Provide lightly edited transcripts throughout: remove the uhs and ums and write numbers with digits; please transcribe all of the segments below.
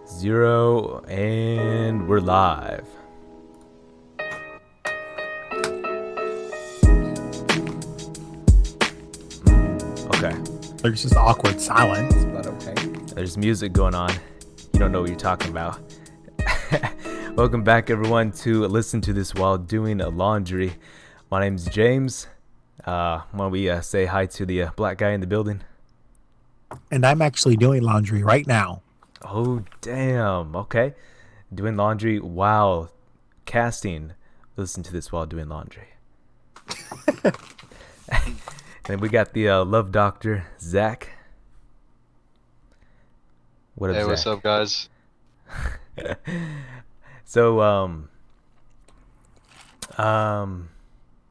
0, and we're live. Okay. There's just awkward silence, but okay. There's music going on. You don't know what you're talking about. Welcome back, everyone, to Listen to This While Doing Laundry. My name's James. Why don't we say hi to the black guy in the building? And I'm actually doing laundry right now. Oh, damn. Okay. Doing laundry while casting. Listen to this while doing laundry. And we got the love doctor, Zach. What up, Hey, Zach? what's up, guys? So,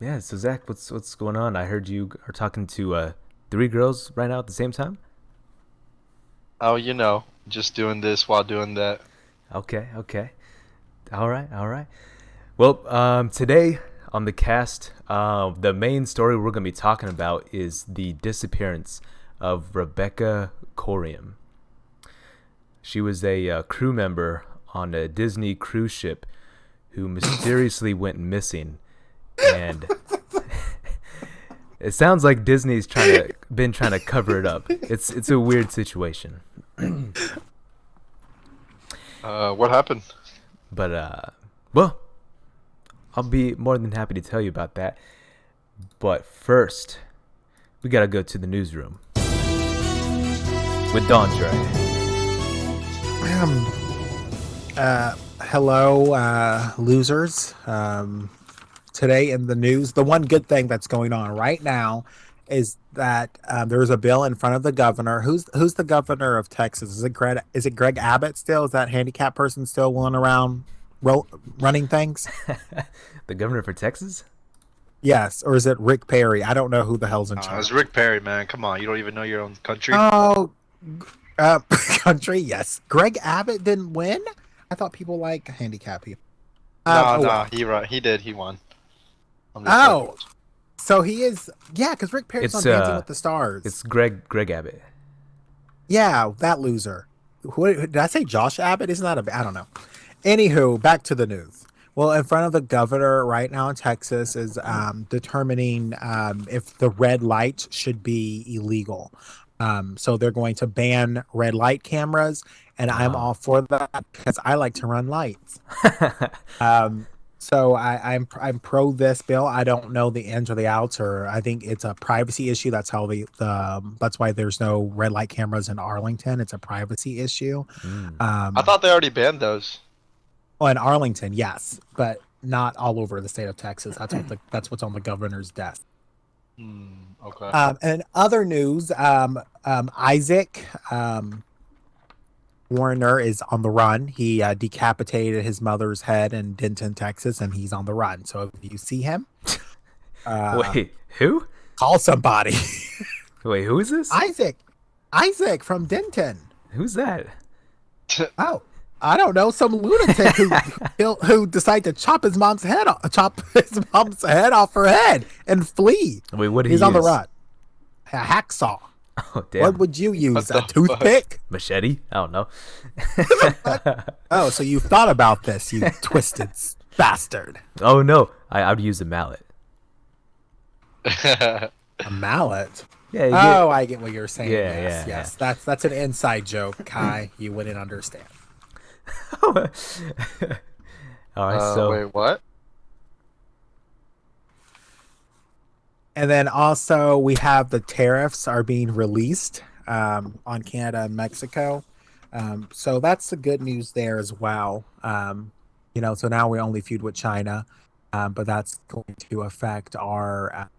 yeah, so Zach, what's going on? I heard you are talking to 3 girls right now at the same time? Oh, you know, just doing this while doing that. Okay. All right. Well, today on the cast, the main story we're going to be talking about is the disappearance of Rebecca Coriam. She was a crew member on a Disney cruise ship who mysteriously went missing, and it sounds like Disney's been trying to cover it up. It's a weird situation. What happened? But well, I'll be more than happy to tell you about that. But first, we gotta go to the newsroom with Dondre. Hello, losers. Today in the news, the one good thing that's going on right now is that there's a bill in front of the governor. Who's the governor of Texas? Is it Greg Abbott still? Is that handicapped person still willing around running things? The governor for Texas? Yes, or is it Rick Perry? I don't know who the hell's in charge. It's Rick Perry, man. Come on, you don't even know your own country? Oh, country, yes. Greg Abbott didn't win? I thought people like handicapped people. No, he did. He won. Oh, so he is, yeah, because Rick Perry's on It's Dancing with the Stars. it's Greg Abbott. Yeah, that loser. Did I say Josh Abbott? Isn't that I don't know. Anywho, back to the news. Well, in front of the governor right now in Texas is determining if the red lights should be illegal. So they're going to ban red light cameras, and I'm all for that because I like to run lights. So I'm pro this bill. I don't know the ins or the outs, or I think it's a privacy issue. That's how that's why there's no red light cameras in Arlington. It's a privacy issue. I thought they already banned those. Well, in Arlington, yes, but not all over the state of Texas. That's what's on the governor's desk. Okay. And other news, Isaac Warner is on the run. He decapitated his mother's head in Denton, Texas, and he's on the run. So if you see him, Wait, who? call somebody. Wait, who is this? Isaac from Denton. Who's that? Oh, I don't know, some lunatic who decided to chop his mom's head off her head and flee. Wait, what did He's he on the use? run. A hacksaw. Oh, damn. What would you use? A the toothpick? Machete? I don't know. Oh, so you thought about this, you twisted bastard. Oh no, I would use a mallet. A mallet? Yeah. You Oh, I get what you're saying. Yeah, Yes. That's an inside joke, Kai. You wouldn't understand. All right. So wait, what? And then also we have the tariffs are being released on Canada and Mexico. So that's the good news there as well. So now we only feud with China, but that's going to affect our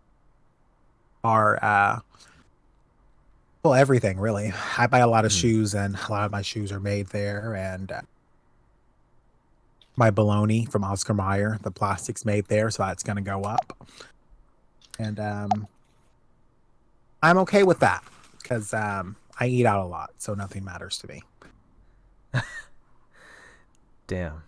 everything really. I buy a lot of shoes, and a lot of my shoes are made there, and my bologna from Oscar Mayer, the plastic's made there, so that's going to go up. And I'm okay with that because I eat out a lot, so nothing matters to me. damn.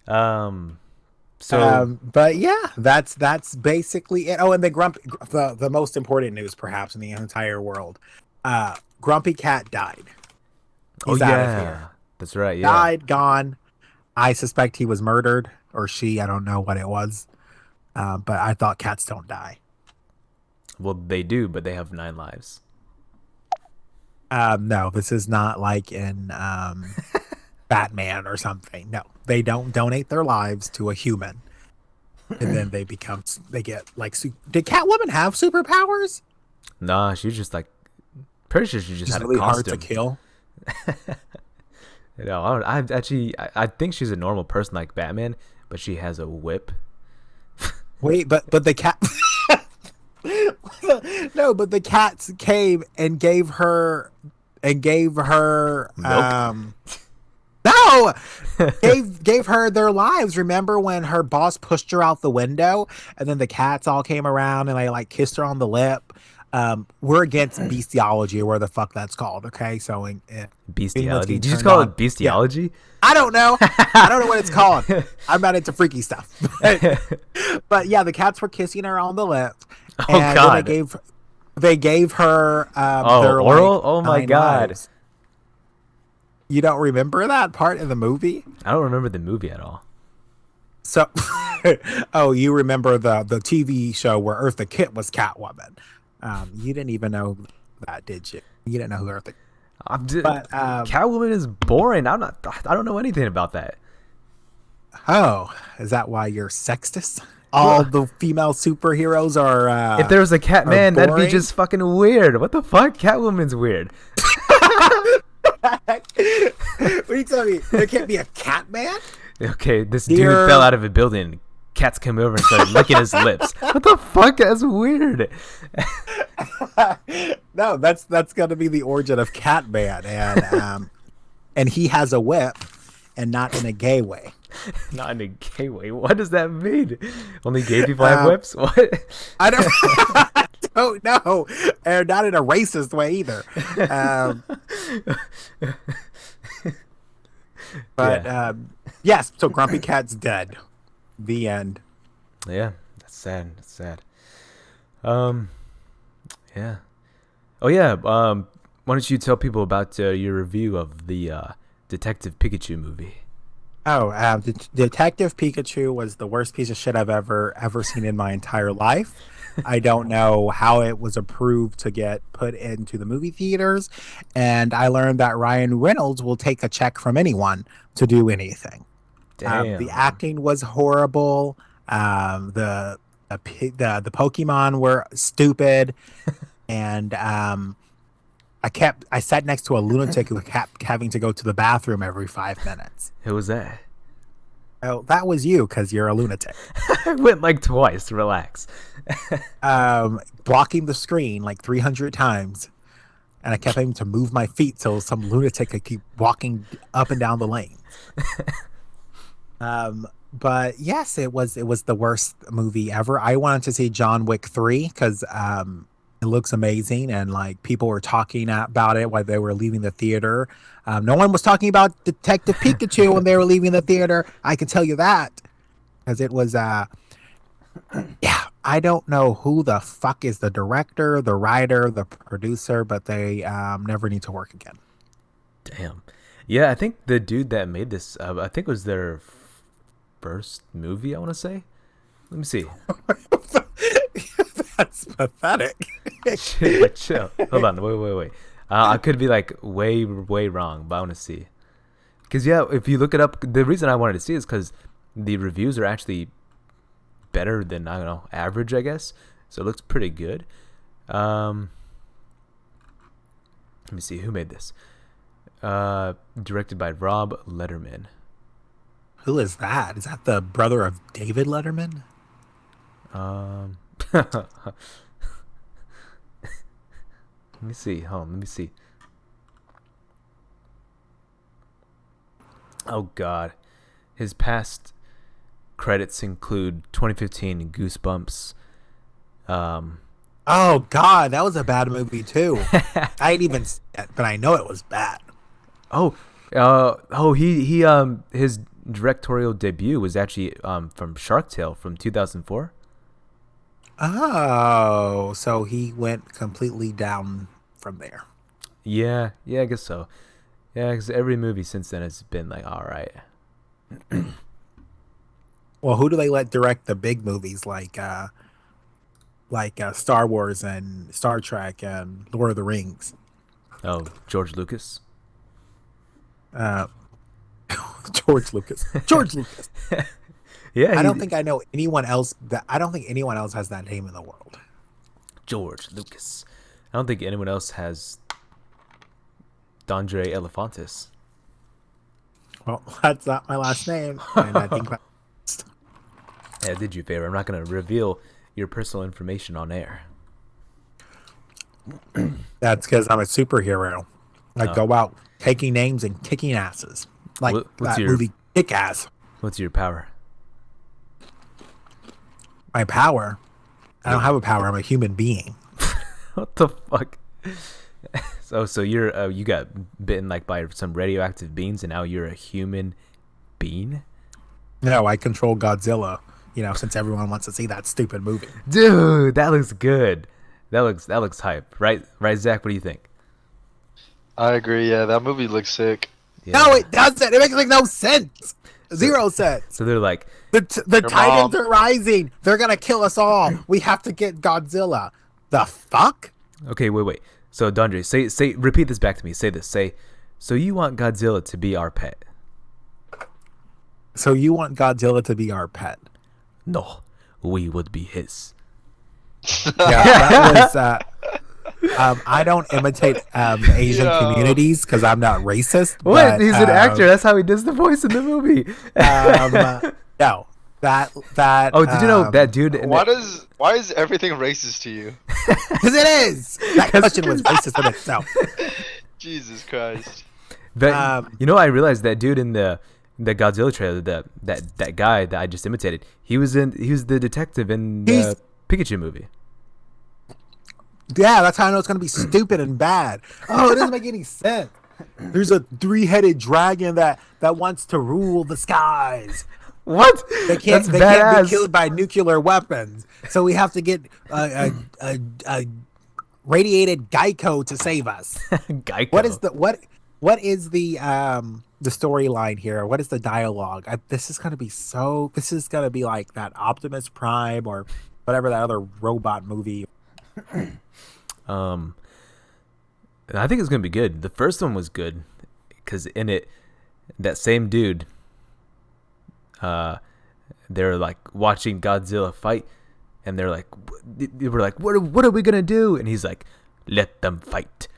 But yeah, that's basically it. Oh, and the most important news perhaps in the entire world. Grumpy Cat died. He's out of here. That's right. Yeah. Died, gone. I suspect he was murdered or she. I don't know what it was. But I thought cats don't die. Well, they do, but they have 9 lives. No, this is not like in Batman or something. No, they don't donate their lives to a human, and then they get like. Did Catwoman have superpowers? Nah, she's just like pretty sure she just She's had really a hard to costume. kill. You know, I think she's a normal person like Batman, but she has a whip. Wait, but the cat. No, but the cats came and gave her Milk? no, gave her their lives. Remember when her boss pushed her out the window, and then the cats all came around and they like kissed her on the lip. We're against bestiality, or where the fuck that's called. Okay, so Bestiality. Did you just call it bestiality? I don't know. I don't know what it's called. I'm not into freaky stuff. But yeah, the cats were kissing her on the lip. Oh And God. then they gave her Oh, their oral? like, Oh my 9 God. lives. You don't remember that part of the movie? I don't remember the movie at all. So oh, you remember the TV show where Eartha Kitt was Catwoman. You didn't even know that, did you? You didn't know who Eartha. But Catwoman is boring. I don't know anything about that. oh, is that why you're sexist? All the female superheroes are. If there was a Catman, that'd be boring? just fucking weird. What the fuck? Catwoman's weird. What are you telling me? There can't be a Catman? Okay, this Dear- dude fell out of a building. Cats came over and started licking his lips. What the fuck? That's weird. No, that's gonna be the origin of Catman, and he has a whip, and not in a gay way. Not in a gay way. What does that mean? Only gay people have whips? What? I don't, I don't know, and not in a racist way either. But yes, so Grumpy Cat's dead. The end. Yeah, that's sad. That's sad. Yeah. Oh yeah. Why don't you tell people about your review of the Detective Pikachu movie? Oh, Detective Pikachu was the worst piece of shit I've ever seen in my entire life. I don't know how it was approved to get put into the movie theaters, and I learned that Ryan Reynolds will take a check from anyone to do anything. Damn. The acting was horrible. The Pokemon were stupid, and I sat next to a lunatic who kept having to go to the bathroom every 5 minutes. Who was that? Oh, that was you because you're a lunatic. I went like twice. Relax. Blocking the screen like 300 times, and I kept having to move my feet so some lunatic could keep walking up and down the lane. But yes, it was the worst movie ever. I wanted to see John Wick 3 because it looks amazing, and like people were talking about it while they were leaving the theater. No one was talking about Detective Pikachu when they were leaving the theater. I can tell you that because it was yeah. I don't know who the fuck is the director, the writer, the producer, but they never need to work again. Damn. Yeah, I think the dude that made this, I think it was their first movie, I want to say. Let me see. That's pathetic. Chill. Hold on. Wait. I could be like way wrong, but I want to see. Because, yeah, if you look it up, the reason I wanted to see is because the reviews are actually better than, I don't know, average, I guess. So it looks pretty good. Let me see. Who made this? Directed by Rob Letterman. Who is that? Is that the brother of David Letterman? Let me see. Hold on. Let me see. Oh, God. His past credits include 2015 Goosebumps. Oh God, that was a bad movie too. I ain't even seen it, but I know it was bad. He his directorial debut was actually from Shark Tale from 2004. Oh, so he went completely down from there. Yeah, I guess so. Yeah, because every movie since then has been like, all right. Well, who do they let direct the big movies like Star Wars and Star Trek and Lord of the Rings? Oh, George Lucas. Uh, George Lucas. George Lucas. Yeah, I don't think I know anyone else I don't think anyone else has that name in the world. George Lucas. I don't think anyone else has Dondre Elefantis. Well, that's not my last name, and I think Yeah, I did you a favor. I'm not going to reveal your personal information on air. that's because I'm a superhero. I go out taking names and kicking asses, like What's that movie Kick Ass. What's your power? My power? I don't have a power. I'm a human being. What the fuck? So you're you got bitten like by some radioactive beings, and now you're a human being? No, I control Godzilla. Since everyone wants to see that stupid movie. Dude, that looks good. That looks hype, right? Right, Zach? What do you think? I agree. Yeah, that movie looks sick. Yeah. No, it doesn't. It makes like no sense. Zero sense. So they're like, The Titans mom. are rising. They're gonna kill us all. We have to get Godzilla. The fuck? okay, wait. So Dondre, say, repeat this back to me. Say this. Say, so you want Godzilla to be our pet? So you want Godzilla to be our pet? No, we would be his. Yeah, that was. I don't imitate Asian Yo. communities because I'm not racist. What? But, He's an actor. That's how he does the voice in the movie. No, that. Oh, did you know that dude? in Why is everything racist to you? Because it is. That question was racist in itself. Jesus Christ. I realized that dude in the Godzilla trailer, that guy that I just imitated, he was the detective in the Pikachu movie. Yeah, that's how I know it's gonna be stupid and bad. Oh, it doesn't make any sense. There's a 3-headed dragon that wants to rule the skies. What? They can't be killed by nuclear weapons, so we have to get a radiated Geico to save us. Geico. What is the storyline here? What is the dialogue? This is gonna be like that Optimus Prime or whatever that other robot movie. I think it's gonna be good. The first one was good because in it, that same dude, they're like watching Godzilla fight, and they were like, what are we gonna do? And he's like, let them fight.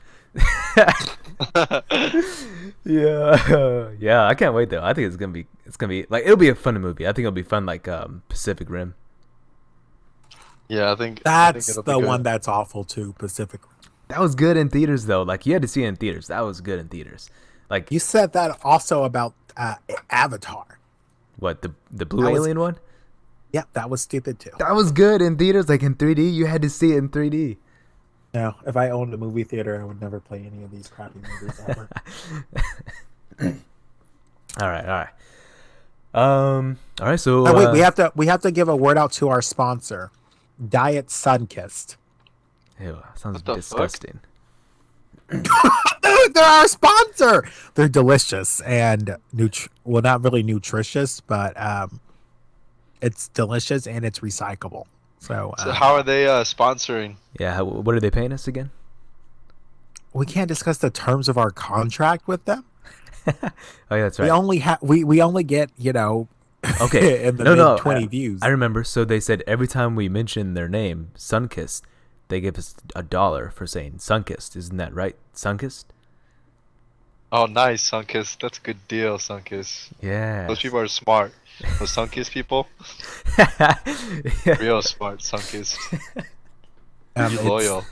Yeah. I can't wait though. I think it's gonna be like, it'll be a fun movie. I think it'll be fun like Pacific Rim. Yeah, I think That's it'll be the good. one that's awful too. Pacific. That was good in theaters though. Like you had to see it in theaters. That was good in theaters. Like You said that also about Avatar. what, the blue That was- alien one? Yep, that was stupid too. That was good in theaters, like in 3D. You had to see it in 3D. No, if I owned a movie theater, I would never play any of these crappy movies ever. All right. All right. So Oh, wait, we have to give a word out to our sponsor, Diet Sunkissed. ew, sounds What the disgusting. They're our sponsor. They're delicious and not really nutritious, but it's delicious and it's recyclable. So how are they sponsoring? Yeah. What are they paying us again? we can't discuss the terms of our contract with them. Oh yeah, that's right. We only get Okay. in the No, mid 20 views. I remember. So they said every time we mention their name, Sunkissed, they give us $1 for saying Sunkissed. Isn't that right? Sunkissed? Oh, nice, Sunkiss. That's a good deal, Sunkiss. Yeah. Those people are smart. Those Sunkiss people, Yeah. real smart, Sunkiss. It's- Loyal.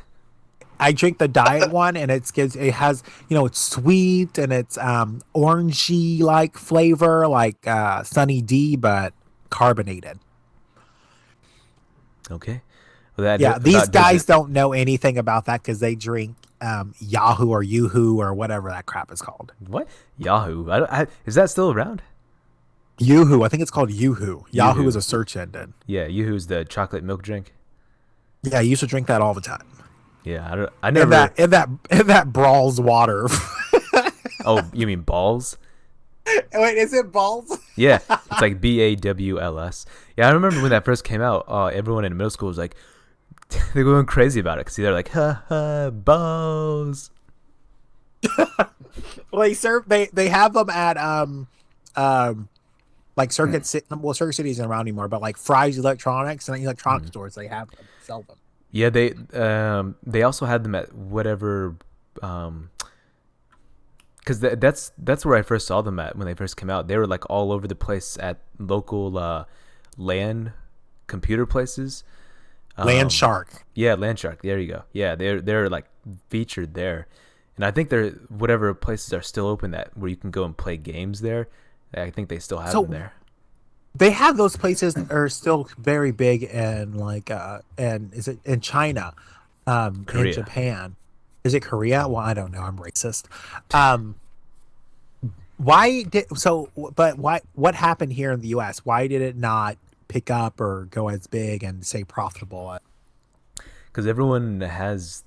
I drink the diet one, and it has it's sweet and it's orangey like flavor, like Sunny D, but carbonated. Okay. Well, Yeah, these guys don't know anything about that because they drink Yahoo or Yoo-hoo or whatever that crap is called. What? Yahoo? Is that still around? Yoo-hoo, I think it's called Yoo-hoo. Yahoo Yoo-hoo. is a search engine. Yeah, Yoo-hoo's the chocolate milk drink. Yeah, I used to drink that all the time. Yeah, I never. In that brawls water. Oh, you mean balls? Wait, is it balls? Yeah, it's like BAWLS. Yeah, I remember when that first came out. Everyone in middle school was like, they're going crazy about it because they're like, ha ha, balls. Well, they have them at um like Circuit City isn't around anymore, but like Fry's Electronics and electronic Mhm. stores, they have them, sell them. Yeah, they also had them at whatever, um, because that's where I first saw them at when they first came out. They were like all over the place at local LAN computer places. Land Um, Shark. yeah, Landshark. There you go. Yeah, they're like featured there, and I think they're whatever places are still open that where you can go and play games there. I think they still have them So there. they have those places that are still very big in like and is it in China, in Korea. Japan. Is it Korea? Well, I don't know. I'm racist. Um, why did so? But why? What happened here in the U.S.? Why did it not pick up or go as big and say profitable? Because everyone has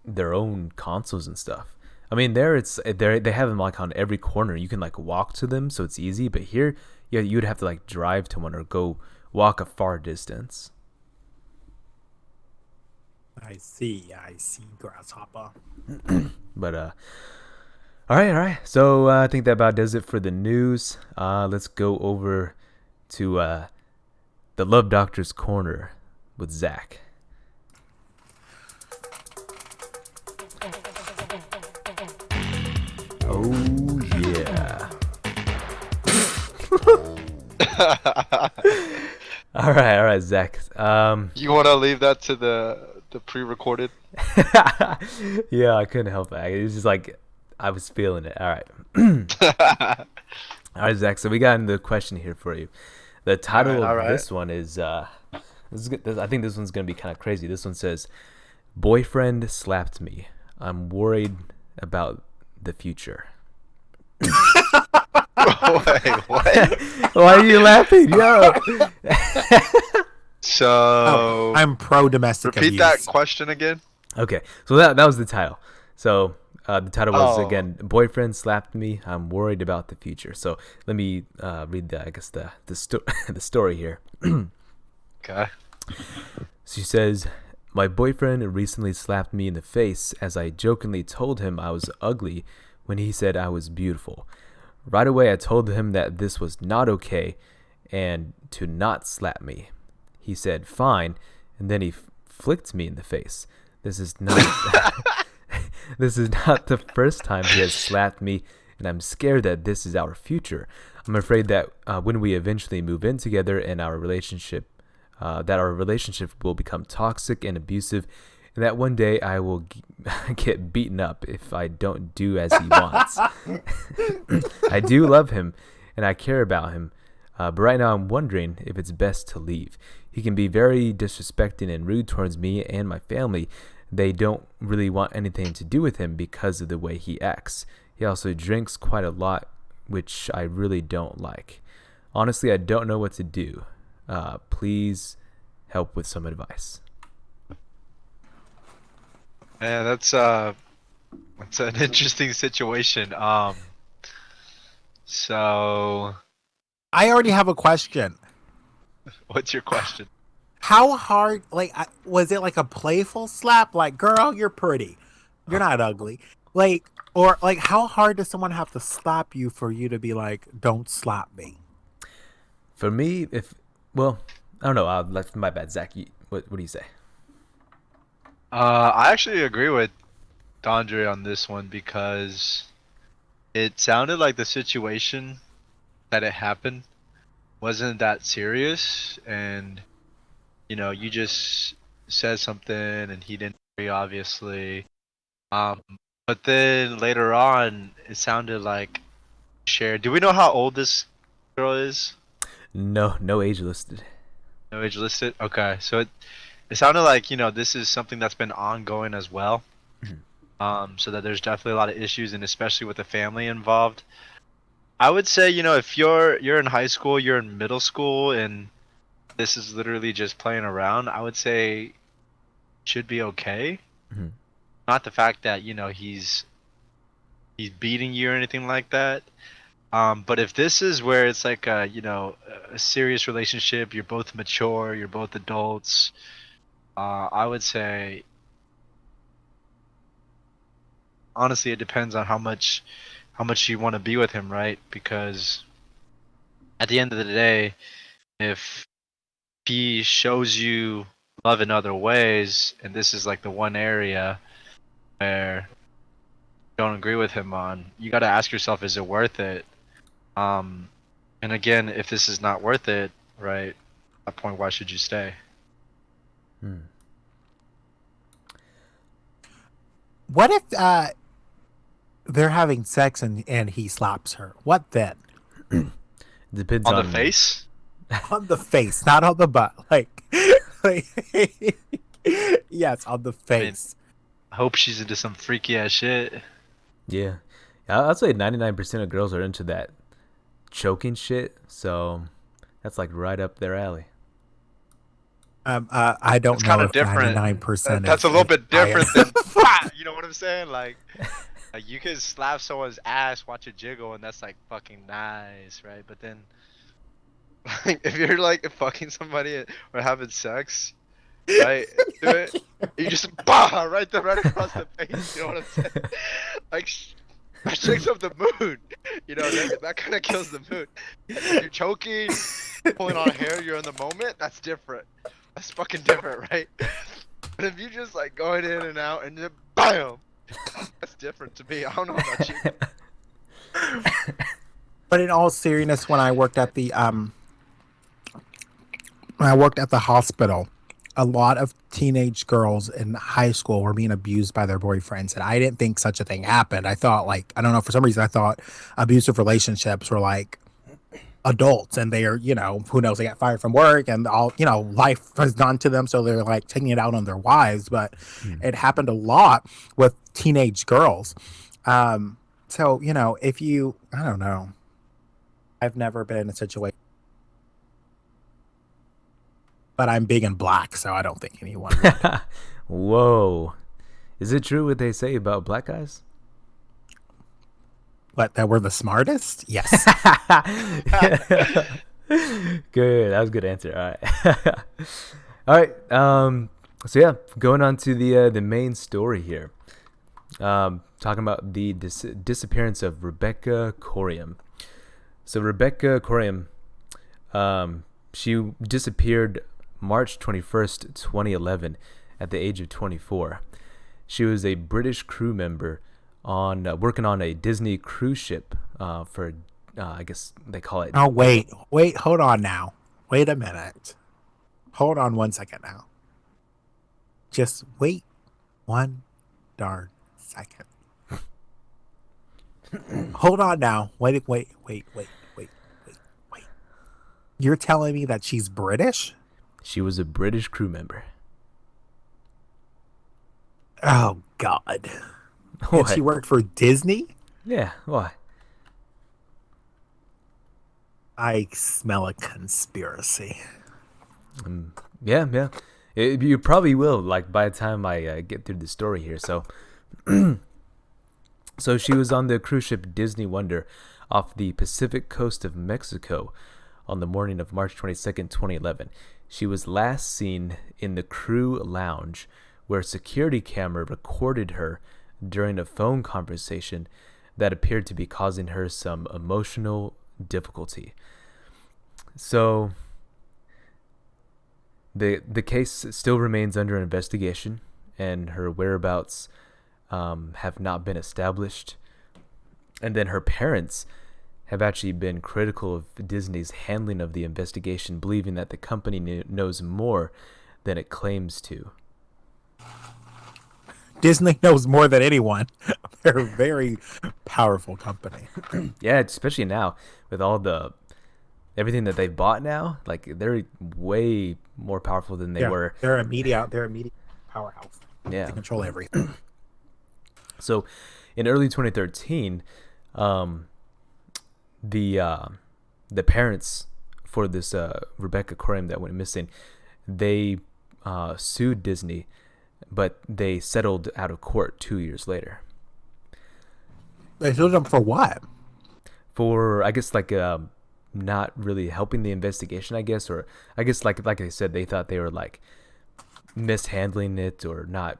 their own consoles and stuff. I mean, there they have them like on every corner. You can like walk to them, so it's easy. But here, yeah, you'd have to like drive to one or go walk a far distance. I see, grasshopper. But all right. So I think that about does it for the news. Let's go over to the Love Doctor's corner with Zach. Oh yeah. All right, Zach. You want to leave that to the pre-recorded? Yeah, I couldn't help it. It was just like I was feeling it. All right. All right, Zach. So we got the question here for you. The title all of right. this one is I think this one's gonna be kind of crazy. This one says, "Boyfriend slapped me. I'm worried about the future." Wait, what? Why are you laughing, yo? So, Oh, I'm pro domestic repeat abuse. that question again. Okay, so that was the title. So the title was Oh. again, "Boyfriend slapped me. I'm worried about the future." So let me read the story here. Okay. She says, "My boyfriend recently slapped me in the face as I jokingly told him I was ugly when he said I was beautiful. Right away, I told him that this was not okay and to not slap me. He said, 'Fine,' and then he flicked me in the face. This is not this is not the first time he has slapped me, and I'm scared that this is our future. I'm afraid that when we eventually move in together and our relationship will become toxic and abusive, and that one day I will get beaten up if I don't do as he wants. I do love him, and I care about him, but right now I'm wondering if it's best to leave. He can be very disrespecting and rude towards me and my family. They don't really want anything to do with him because of the way he acts. He also drinks quite a lot, which I really don't like. Honestly, I don't know what to do. Please help with some advice." Man, that's an interesting situation. So I already have a question. what's your question? How hard, like, was it like a playful slap? Like, girl, you're pretty. You're not ugly. Like, or like, how hard does someone have to slap you for you to be like, don't slap me? For me, I don't know. My bad, Zach. What do you say? I actually agree with Dondre on this one because it sounded like the situation that it happened wasn't that serious, and you just said something and he didn't agree, obviously. Um, but then later on, it sounded like shared. Do we know how old this girl is? No age listed. No age listed. Okay, so it sounded like this is something that's been ongoing as well. So that there's definitely a lot of issues, and especially with the family involved. I would say if you're in high school, you're in middle school, and this is literally just playing around, I would say should be okay. Mhm. Not the fact that he's he's beating you or anything like that. But if this is where it's like a serious relationship, you're both mature, you're both adults. I would say honestly, it depends on how much you want to be with him, right? Because at the end of the day, if he shows you love in other ways, and this is like the one area where you don't agree with him on, you got to ask yourself, is it worth it? Um, and again, if this is not worth it, right? At that point, why should you stay? Hmm. What if they're having sex and he slaps her? What then? Depends On the on face? On the face, not on the butt. Like yes, on the I mean, face. I hope she's into some freaky ass shit. Yeah. I'd say 99% of girls are into that choking shit, so that's like right up their alley. I don't It's kind know of if different. 99% That's a is little bit biased. different than bah! You know what I'm saying? Like you can slap someone's ass, watch it jiggle, and that's like fucking nice, right? But then, like, if you're like fucking somebody or having sex, right? Do it. You just bah right there, right across the face. You know what I'm saying? Like that shakes up the mood. You know that kind of kills the mood. Like if you're choking, pulling on hair, you're in the moment. That's different. That's fucking different, right? But if you just like going in and out and then bam, that's different to me. I don't know about you. But in all seriousness, when I worked at the hospital, a lot of teenage girls in high school were being abused by their boyfriends, and I didn't think such a thing happened. I thought, like, I don't know, for some reason I thought abusive relationships were like adults, and they are, who knows, they got fired from work and all, life was done to them, so they're like taking it out on their wives. But Hmm. it happened a lot with teenage girls. So if you, I don't know, I've never been in a situation, but I'm big and black, so I don't think anyone would. Whoa. Is it true what they say about black guys? But that we're the smartest? Yes. Good. That was a good answer. All right. All right. So yeah, going on to the main story here. Talking about the disappearance of Rebecca Coriam. So Rebecca Coriam, she disappeared March 21st, 2011, at the age of 24. She was a British crew member on working on a Disney cruise ship for, I guess they call it. Oh, wait, hold on now. Wait a minute. Hold on 1 second now. Just wait 1 darn second. Hold on now. Wait. You're telling me that she's British? She was a British crew member. Oh, God. And What? she worked for Disney? Yeah. Why? I smell a conspiracy. Yeah. You probably will. Like by the time I get through the story here. So, so she was on the cruise ship Disney Wonder off the Pacific coast of Mexico on the morning of March 22nd, 2011. She was last seen in the crew lounge where a security camera recorded her during a phone conversation that appeared to be causing her some emotional difficulty. So the case still remains under investigation, and her whereabouts have not been established. And then her parents have actually been critical of Disney's handling of the investigation, believing that the company knows more than it claims to. Disney knows more than anyone. They're a very powerful company. Yeah, especially now with all the everything that they've bought now, like they're way more powerful than they were. They're a media powerhouse. Yeah. They control everything. So, in early 2013, the parents for this Rebecca Coriam that went missing, they sued Disney, but they settled out of court 2 years later. They sued them for what? For I guess like not really helping the investigation, I guess, or I guess like I said, they thought they were like mishandling it or not.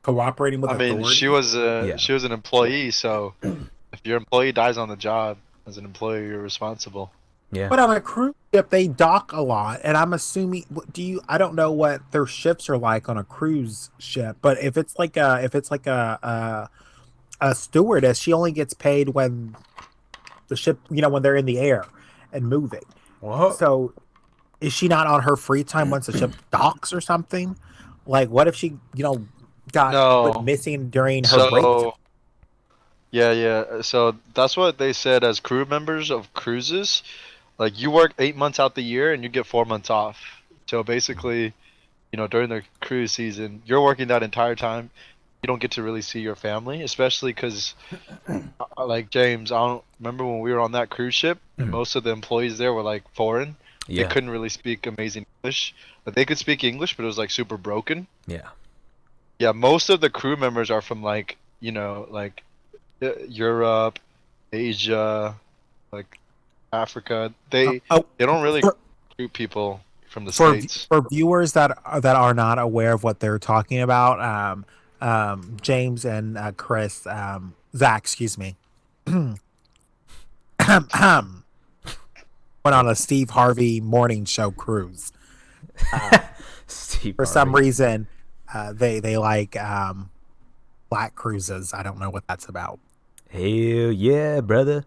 Cooperating with I mean, authority? Yeah, she was an employee, so if your employee dies on the job, as an employer, you're responsible. yeah. But on a cruise ship, they dock a lot, and I'm assuming. Do you? I don't know what their shifts are like on a cruise ship, but if it's like a stewardess, she only gets paid when the ship, when they're in the air and moving. What? So is she not on her free time once the ship docks or something? Like, what if she, went No. missing during her break time? So yeah. So that's what they said as crew members of cruises. Like you work 8 months out the year and you get 4 months off. So basically, during the cruise season, you're working that entire time. You don't get to really see your family, especially because, like James, I don't remember when we were on that cruise ship and most of the employees there were like foreign. They Yeah, couldn't really speak amazing English, but they could speak English, but it was like super broken. yeah. Yeah, most of the crew members are from like, like Europe, Asia, like Africa. Oh, They don't really for, recruit people from the for States. for viewers that are not aware of what they're talking about, James and Chris, Zach, excuse me, went on a Steve Harvey morning show cruise. Steve For some Harvey. reason, they like black cruises. I don't know what that's about. Hell yeah, brother.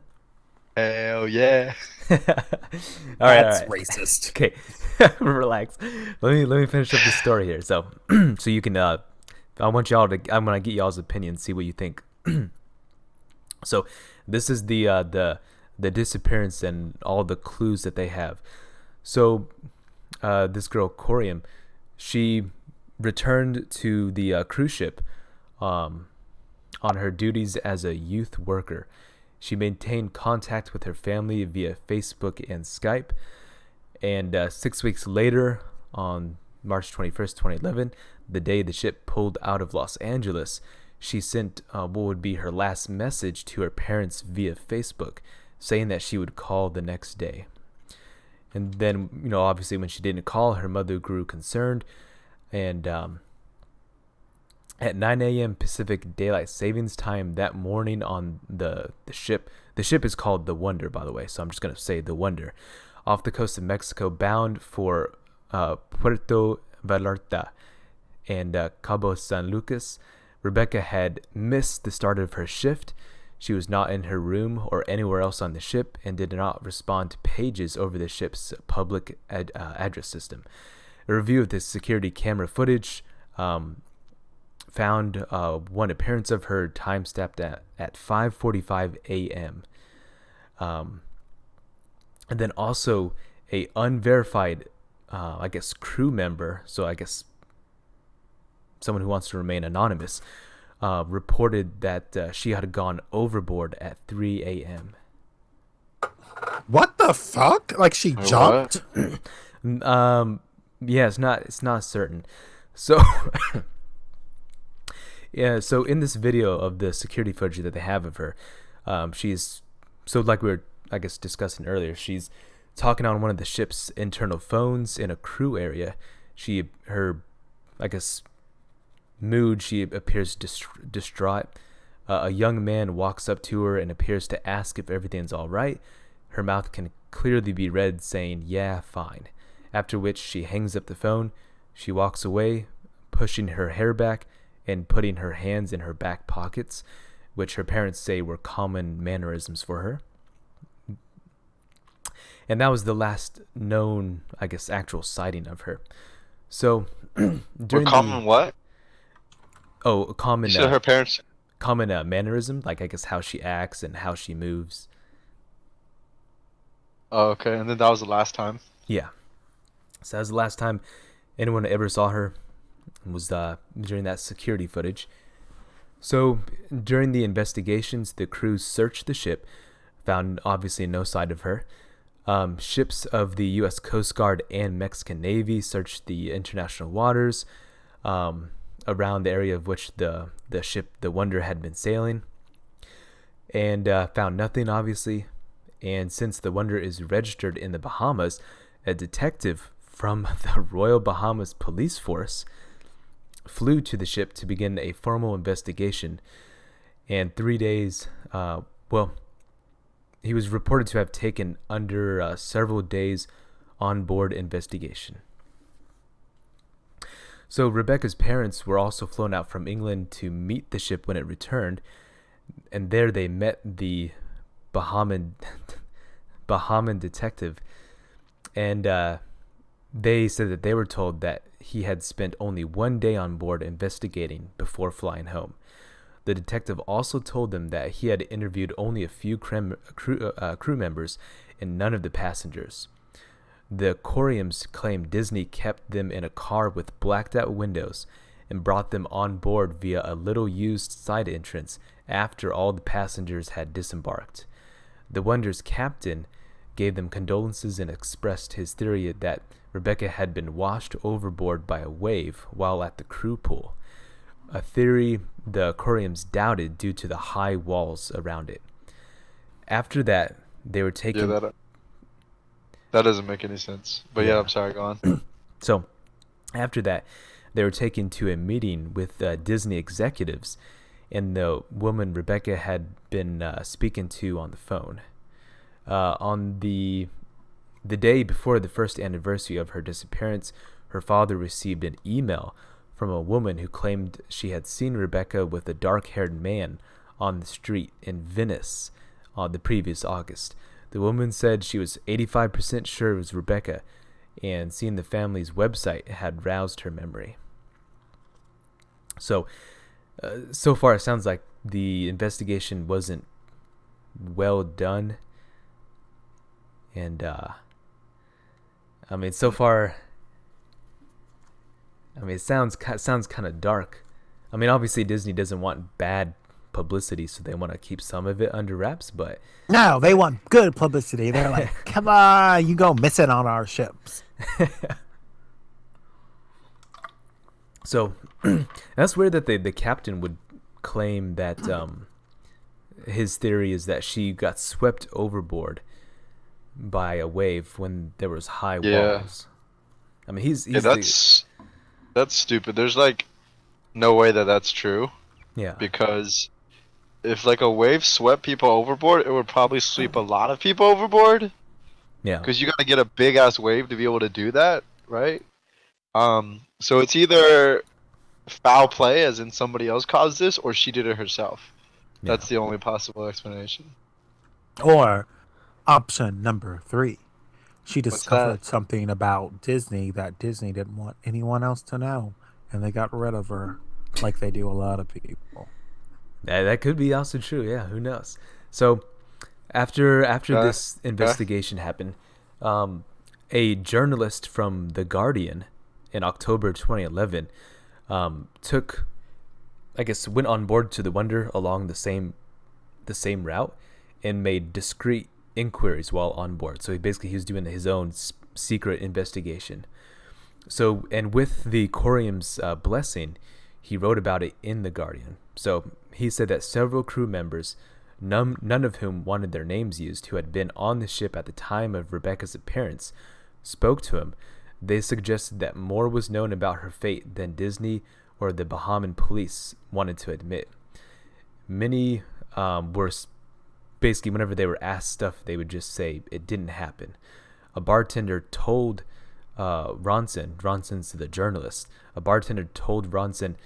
Hell yeah. All right, all That's right. racist. Okay, relax. Let me finish up the story here. So, so you can. I want y'all to. I'm gonna get y'all's opinion. See what you think. So, this is the disappearance and all the clues that they have. So, this girl Khorium, she returned to the cruise ship, um, on her duties as a youth worker. She maintained contact with her family via Facebook and Skype. And 6 weeks later, on March 21st, 2011, the day the ship pulled out of Los Angeles, she sent what would be her last message to her parents via Facebook, saying that she would call the next day. And then, obviously, when she didn't call, her mother grew concerned. And at 9 a.m. Pacific Daylight Savings Time that morning on the ship. The ship is called the Wonder, by the way, so I'm just going to say the Wonder. Off the coast of Mexico, bound for Puerto Vallarta and Cabo San Lucas, Rebecca had missed the start of her shift. She was not in her room or anywhere else on the ship and did not respond to pages over the ship's public address system. A review of the security camera footage found one appearance of her time-stamped at 5:45 a.m. And then also a unverified, I guess, crew member, so I guess someone who wants to remain anonymous, reported that she had gone overboard at 3 a.m. What the fuck? Like she Wait, jumped? Yeah, it's not certain. So yeah, so in this video of the security footage that they have of her, she's so like we were, I guess, discussing earlier. She's talking on one of the ship's internal phones in a crew area. Her, I guess, mood. She appears distraught. A young man walks up to her and appears to ask if everything's all right. Her mouth can clearly be read saying, "Yeah, fine." After which she hangs up the phone. She walks away, pushing her hair back and putting her hands in her back pockets, which her parents say were common mannerisms for her. And that was the last known, I guess, actual sighting of her. So We're during common what? a common You said her parents. common mannerism, like I guess how she acts and how she moves. Oh, okay, and then that was the last time. Yeah. So that was the last time anyone ever saw her, was during that security footage. So during the investigations, the crew searched the ship, found obviously no sign of her. Ships of the U.S. Coast Guard and Mexican Navy searched the international waters around the area of which the ship, the Wonder, had been sailing. and found nothing, obviously. And since the Wonder is registered in the Bahamas, a detective from the Royal Bahamas Police Force flew to the ship to begin a formal investigation. And 3 days, well, he was reported to have taken under several days on board investigation. So Rebecca's parents were also flown out from England to meet the ship when it returned, and there they met the Bahamian detective, and they said that they were told that he had spent only 1 day on board investigating before flying home. The detective also told them that he had interviewed only a few crew members and none of the passengers. The Khoriums claimed Disney kept them in a car with blacked-out windows and brought them on board via a little used side entrance after all the passengers had disembarked. The Wonder's captain gave them condolences and expressed his theory that Rebecca had been washed overboard by a wave while at the crew pool, a theory the Khoriums doubted due to the high walls around it. After that, they were taken... Yeah, that doesn't make any sense. But yeah, I'm sorry, go on. So, after that, they were taken to a meeting with Disney executives and the woman Rebecca had been speaking to on the phone. On the day before the first anniversary of her disappearance, her father received an email from a woman who claimed she had seen Rebecca with a dark-haired man on the street in Venice on the previous August. The woman said she was 85% sure it was Rebecca, and seeing the family's website had roused her memory. So far it sounds like the investigation wasn't well done. And, I mean, so far... I mean, it sounds kind of dark. I mean, obviously Disney doesn't want bad publicity, so they want to keep some of it under wraps. But no, they want good publicity. They're like, "Come on, you go missing on our ships." So that's weird that the captain would claim that his theory is that she got swept overboard by a wave when there was high walls. I mean, he's that's stupid. There's like no way that that's true. Yeah. Because if like a wave swept people overboard, it would probably sweep a lot of people overboard. Yeah. Because you gotta get a big ass wave to be able to do that, right? So it's either foul play, as in somebody else caused this, or she did it herself. Yeah. That's the only possible explanation. Or option number 3. She discovered something about Disney that Disney didn't want anyone else to know, and they got rid of her, like they do a lot of people. That could be also true. Yeah, who knows? So, after this investigation happened, a journalist from The Guardian in October 2011 went on board to the Wonder along the same route and made discreet inquiries while on board. So he was doing his own secret investigation. So, and with the Khorium's blessing, he wrote about it in The Guardian. So he said that several crew members, none of whom wanted their names used, who had been on the ship at the time of Rebecca's appearance, spoke to him. They suggested that more was known about her fate than Disney or the Bahamian police wanted to admit. Many were basically, whenever they were asked stuff, they would just say it didn't happen. A bartender told Ronson's the journalist. A bartender told Ronson,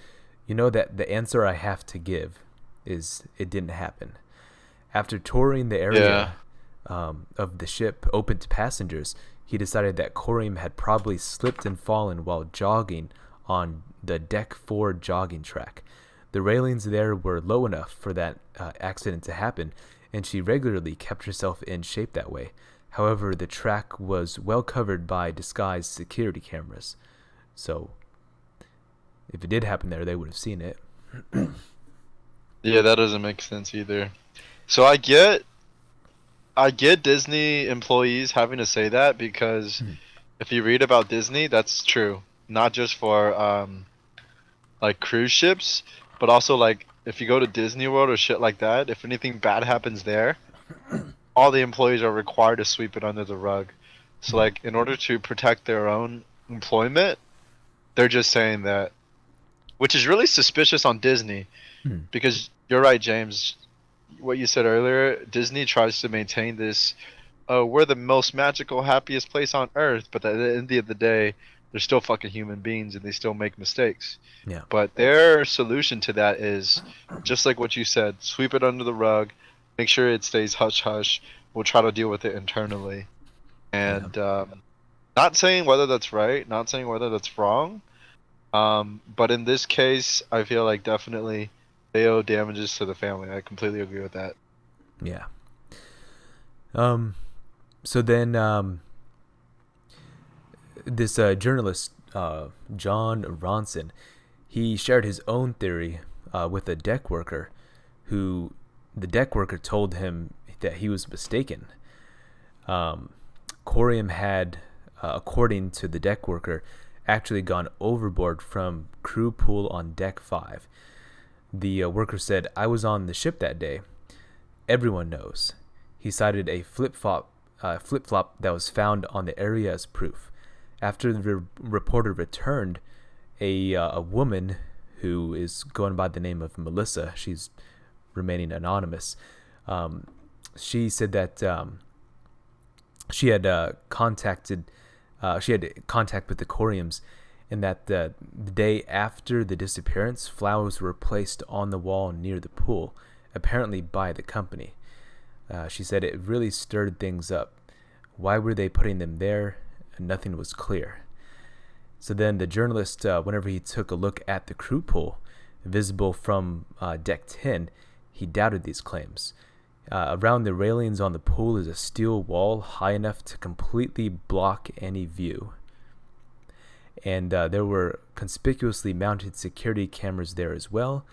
"You know that the answer I have to give is it didn't happen." After touring the area of the ship open to passengers, he decided that Khorium had probably slipped and fallen while jogging on the Deck 4 jogging track. The railings there were low enough for that accident to happen, and she regularly kept herself in shape that way. However, the track was well covered by disguised security cameras. So, if it did happen there, they would have seen it. Yeah, that doesn't make sense either. So I get Disney employees having to say that because if you read about Disney, that's true. Not just for like cruise ships, but also like if you go to Disney World or shit like that, if anything bad happens there, all the employees are required to sweep it under the rug. So like in order to protect their own employment, they're just saying that, which is really suspicious on Disney, Hmm. because you're right, James. What you said earlier, Disney tries to maintain this, oh, we're the most magical, happiest place on earth, but at the end of the day, they're still fucking human beings and they still make mistakes. Yeah. But their solution to that is just like what you said, sweep it under the rug, make sure it stays hush hush. We'll try to deal with it internally. Yeah. And not saying whether that's right, not saying whether that's wrong. But in this case, I feel like definitely they owe damages to the family. I completely agree with that. Yeah. So then, this journalist, John Ronson, he shared his own theory with a deck worker, who the deck worker told him that he was mistaken. Khorium had, according to the deck worker, actually gone overboard from crew pool on deck 5. The worker said, "I was on the ship that day. Everyone knows." He cited a flip-flop that was found on the area as proof. After the reporter returned, a woman who is going by the name of Melissa, she's remaining anonymous, she said that she had contact with the Khoriums, and that the day after the disappearance, flowers were placed on the wall near the pool, apparently by the company. She said it really stirred things up. Why were they putting them there? Nothing was clear. So then the journalist, whenever he took a look at the crew pool, visible from deck 10, he doubted these claims. Around the railings on the pool is a steel wall high enough to completely block any view. And there were conspicuously mounted security cameras there as well,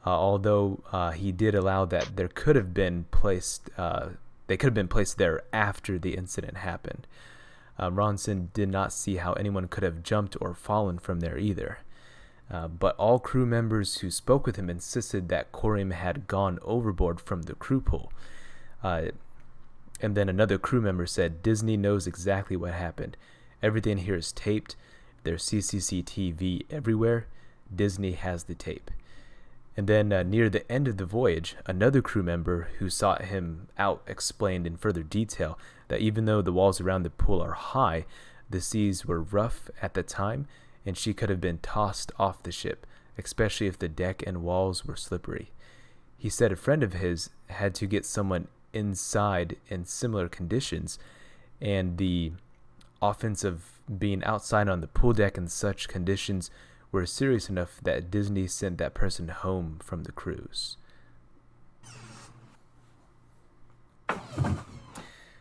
although he did allow that there could have been placed, they could have been placed there after the incident happened. Ronson did not see how anyone could have jumped or fallen from there either. But all crew members who spoke with him insisted that Khorium had gone overboard from the crew pool. And then another crew member said, "Disney knows exactly what happened. Everything here is taped. There's CCTV everywhere. Disney has the tape." And then near the end of the voyage, another crew member who sought him out explained in further detail that even though the walls around the pool are high, the seas were rough at the time, and she could have been tossed off the ship, especially if the deck and walls were slippery. He said a friend of his had to get someone inside in similar conditions, and the offense of being outside on the pool deck in such conditions were serious enough that Disney sent that person home from the cruise.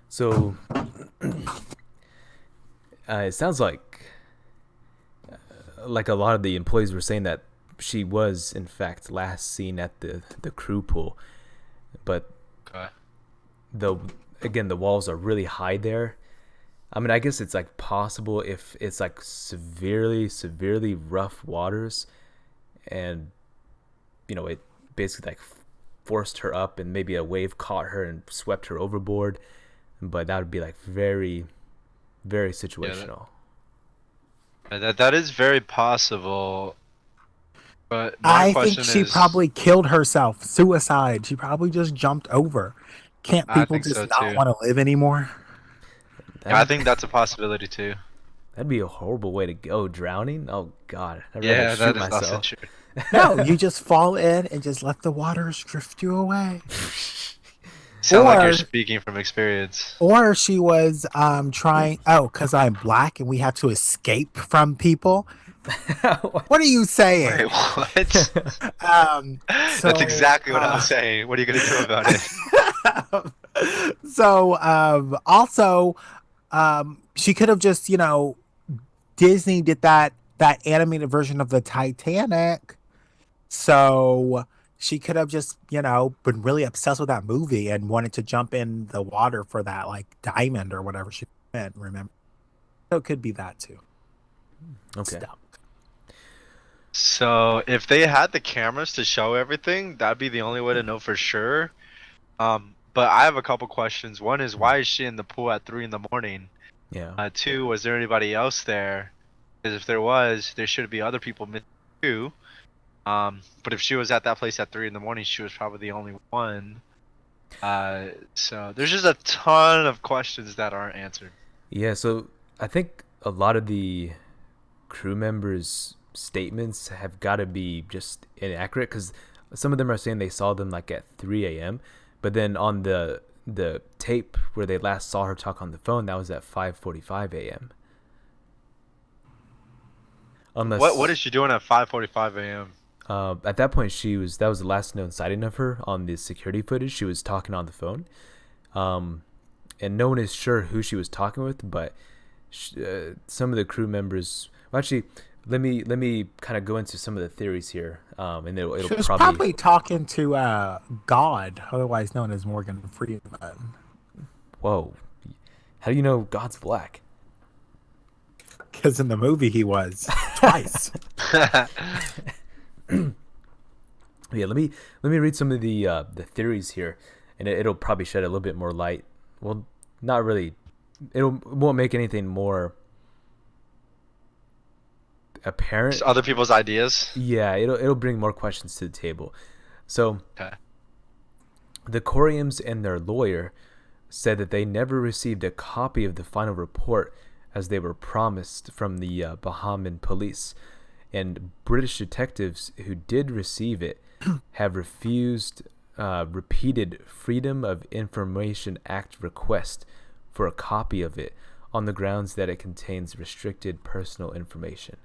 So it sounds like a lot of the employees were saying that she was in fact last seen at the crew pool, but Okay. the walls are really high there. I mean, I guess it's like possible if it's like severely rough waters, and it basically like forced her up, and maybe a wave caught her and swept her overboard. But that would be like very, very situational. That is very possible. But my I think question she is, probably killed herself, suicide. She probably just jumped over. Can't I people think just so not too. want to live anymore? Yeah, I That'd, think that's a possibility too. that'd be a horrible way to go, drowning. Oh God, I'd rather Yeah, shoot that is also myself. true. No, you just fall in and just let the waters drift you away. Sound like you're Or speaking from experience. or she was trying, because I'm black and we have to escape from people. What are you saying? Wait, what? That's So exactly what I was saying. What are you gonna do about it? also she could have just Disney did that animated version of the Titanic, so she could have just been really obsessed with that movie and wanted to jump in the water for that like diamond or whatever she meant, remember? So it could be that too. Okay. Stop. So if they had the cameras to show everything, that'd be the only way to know for sure. But I have a couple questions. One is, Hmm. why is she in the pool at 3 in the morning? Yeah. Two, was there anybody else there? Because if there was, there should be other people missing too. But if she was at that place at 3 in the morning, she was probably the only one. So there's just a ton of questions that aren't answered. Yeah, so I think a lot of the crew members' statements have got to be just inaccurate because some of them are saying they saw them like at 3 a.m., but then on the tape where they last saw her talk on the phone, that was at 5:45 a.m. What is Unless she doing at 5:45 a.m.? at that point that was the last known sighting of her on the security footage. She was talking on the phone, um, and no one is sure who she was talking with, but some of the crew members. Well, actually, let me kind of go into some of the theories here, and it'll She was probably. probably talking to God, otherwise known as Morgan Freeman, Whoa, how do you know God's black? because in the movie he was twice. Yeah, let me read some of the theories here, and it'll probably shed a little bit more light. Well, not really. It won't make anything more Just apparent. other people's ideas. Yeah, it'll bring more questions to the table. So Okay. the Coriums and their lawyer said that they never received a copy of the final report as they were promised from the Bahamian police, and British detectives who did receive it have refused repeated Freedom of Information Act requests for a copy of it on the grounds that it contains restricted personal information.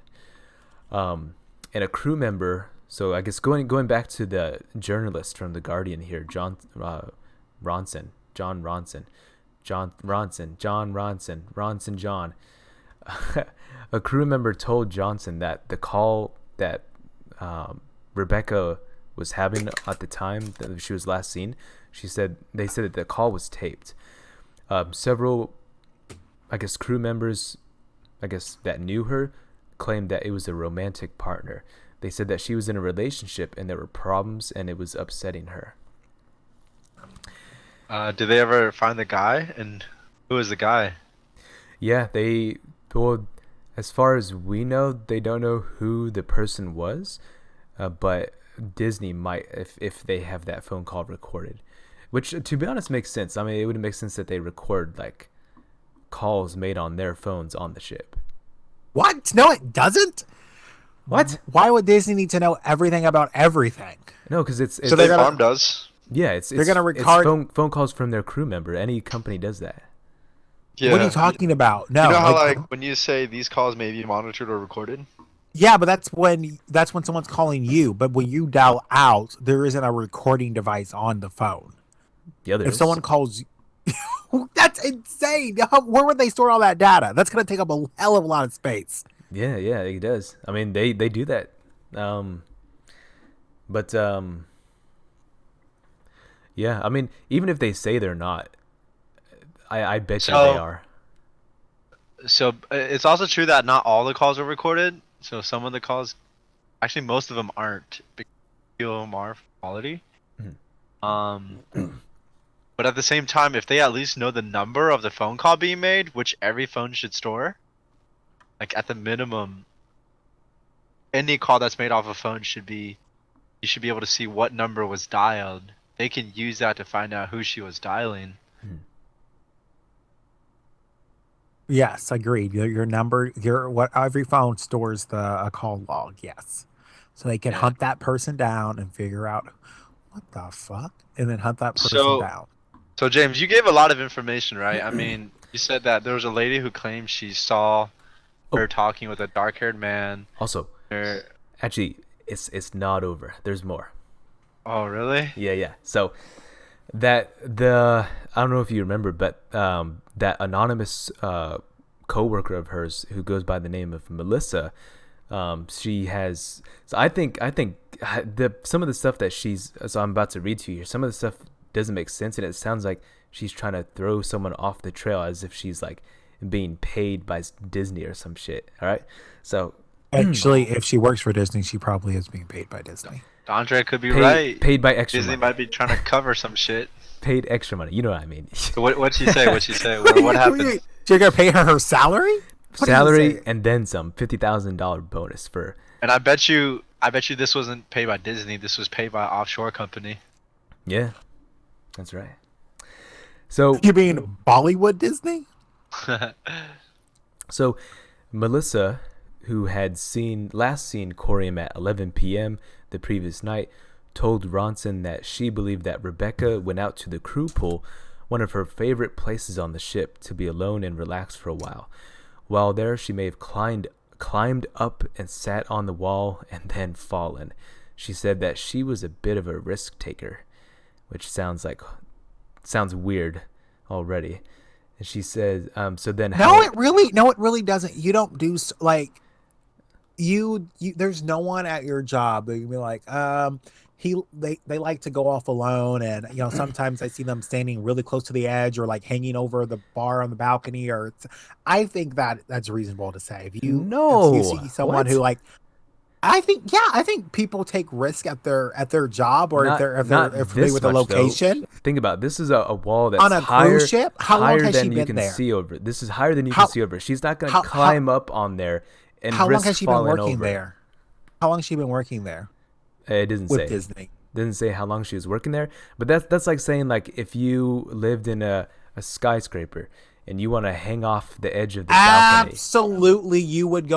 And a crew member. So I guess going back to the journalist from the Guardian here, Ronson, John Ronson, John. A crew member told Johnson that the call that Rebecca was having at the time that she was last seen, they said that the call was taped. Several, I guess, crew members, I guess, that knew her claimed that it was a romantic partner. They said that she was in a relationship and there were problems and it was upsetting her. Did they ever find the guy? And who is the guy? Yeah, well, as far as we know, they don't know who the person was, but Disney might if they have that phone call recorded, which to be honest makes sense. I mean, it would make sense that they record like calls made on their phones on the ship. What? No, it doesn't. What? Why would Disney need to know everything about everything? No, because it's So they're State gonna Farm does. yeah, they're gonna it's record. phone calls from their crew member. Any company does that. Yeah. What are you talking about? You No, know how like when you say these calls may be monitored or recorded? yeah, but that's when someone's calling you. But when you dial out, there isn't a recording device on the phone. The other If is. someone calls, that's insane. Where would they store all that data? That's gonna take up a hell of a lot of space. Yeah, it does. I mean, they do that. But yeah, I mean, even if they say they're not, I bet you they So, are. so it's also true that not all the calls are recorded. So some of the calls, actually most of them aren't. Because a few of them are for quality. Um, but at the same time, if they at least know the number of the phone call being made, which every phone should store, like at the minimum, any call that's made off a phone should be, you should be able to see what number was dialed. They can use that to find out who she was dialing. Yes, agreed. Your number, what every phone stores a call log. Yes, so they can Yeah. hunt that person down and figure out what the fuck, and then hunt that person So, down. so James, you gave a lot of information, right? I mean, you said that there was a lady who claimed she saw her Oh, talking with a dark-haired man. also, Or, actually, it's not over. There's more. oh, really? Yeah. So that the I don't know if you remember, but that anonymous coworker of hers who goes by the name of Melissa, she has. So I think the some of the stuff that I'm about to read to you here, some of the stuff doesn't make sense, and it sounds like she's trying to throw someone off the trail as if she's like being paid by Disney or some shit. All right, so Actually, if she works for Disney, she probably is being paid by Disney. Andre could be paid, right. paid by extra Disney money. might be trying to cover some shit. Paid extra money. You know what I mean? So what'd she say? What'd she say? What happened? You're gonna pay her salary? What are you Salary saying? and then some. $50,000 bonus for. And I bet you this wasn't paid by Disney. This was paid by an offshore company. Yeah, that's right. So You mean Bollywood Disney? So, Melissa, who had last seen Khorium at 11 p.m. the previous night, told Ronson that she believed that Rebecca went out to the crew pool, one of her favorite places on the ship, to be alone and relax for a while. While there, she may have climbed up and sat on the wall and then fallen. She said that she was a bit of a risk taker, which sounds weird already. And she says, so then No, it really doesn't. You don't do like you there's no one at your job that you be like, they like to go off alone, and sometimes I see them standing really close to the edge or like hanging over the bar on the balcony, or I think that's reasonable to say. If you see someone who like, I think people take risk at their job, or if they're familiar with the location. Though. Think about it. This is a wall that's on a cruise ship. How long has she been there? See over. This is higher than you can see over. She's not going to climb up on there and how risk long has she falling been working over. there? How long has she been working there? It doesn't with say. Disney. Doesn't say how long she was working there, but that's like saying like if you lived in a skyscraper and you want to hang off the edge of the balcony. Absolutely, you would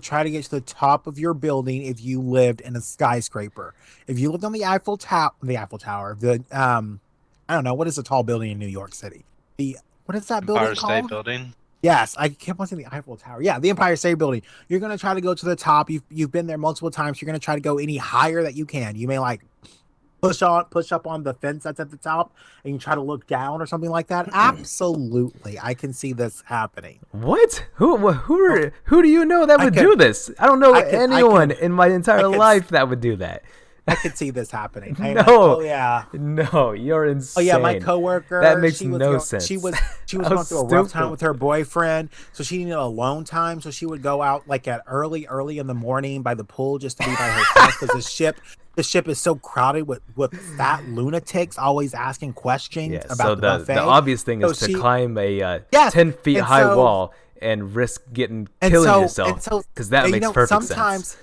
try to get to the top of your building if you lived in a skyscraper. If you lived on the Eiffel Tower, I don't know, what is a tall building in New York City? What is that building Empire called? State Building. Yes, I kept on saying the Eiffel Tower. Yeah, the Empire State Building. You're gonna try to go to the top. You've been there multiple times. You're gonna try to go any higher that you can. You may like push up on the fence that's at the top, and you try to look down or something like that. Absolutely, I can see this happening. What? Who do you know that would do this? I don't know anyone in my entire life that would do that. I could see this happening. No, like, oh yeah, no, you're insane. Oh yeah, my coworker. That makes no sense. She was going through a rough time with her boyfriend, so she needed alone time. So she would go out like at early in the morning by the pool just to be by herself because the ship is so crowded with fat lunatics always asking questions about the buffet. The obvious thing is to climb a 10 feet high wall and risk killing yourself, because that makes perfect sense.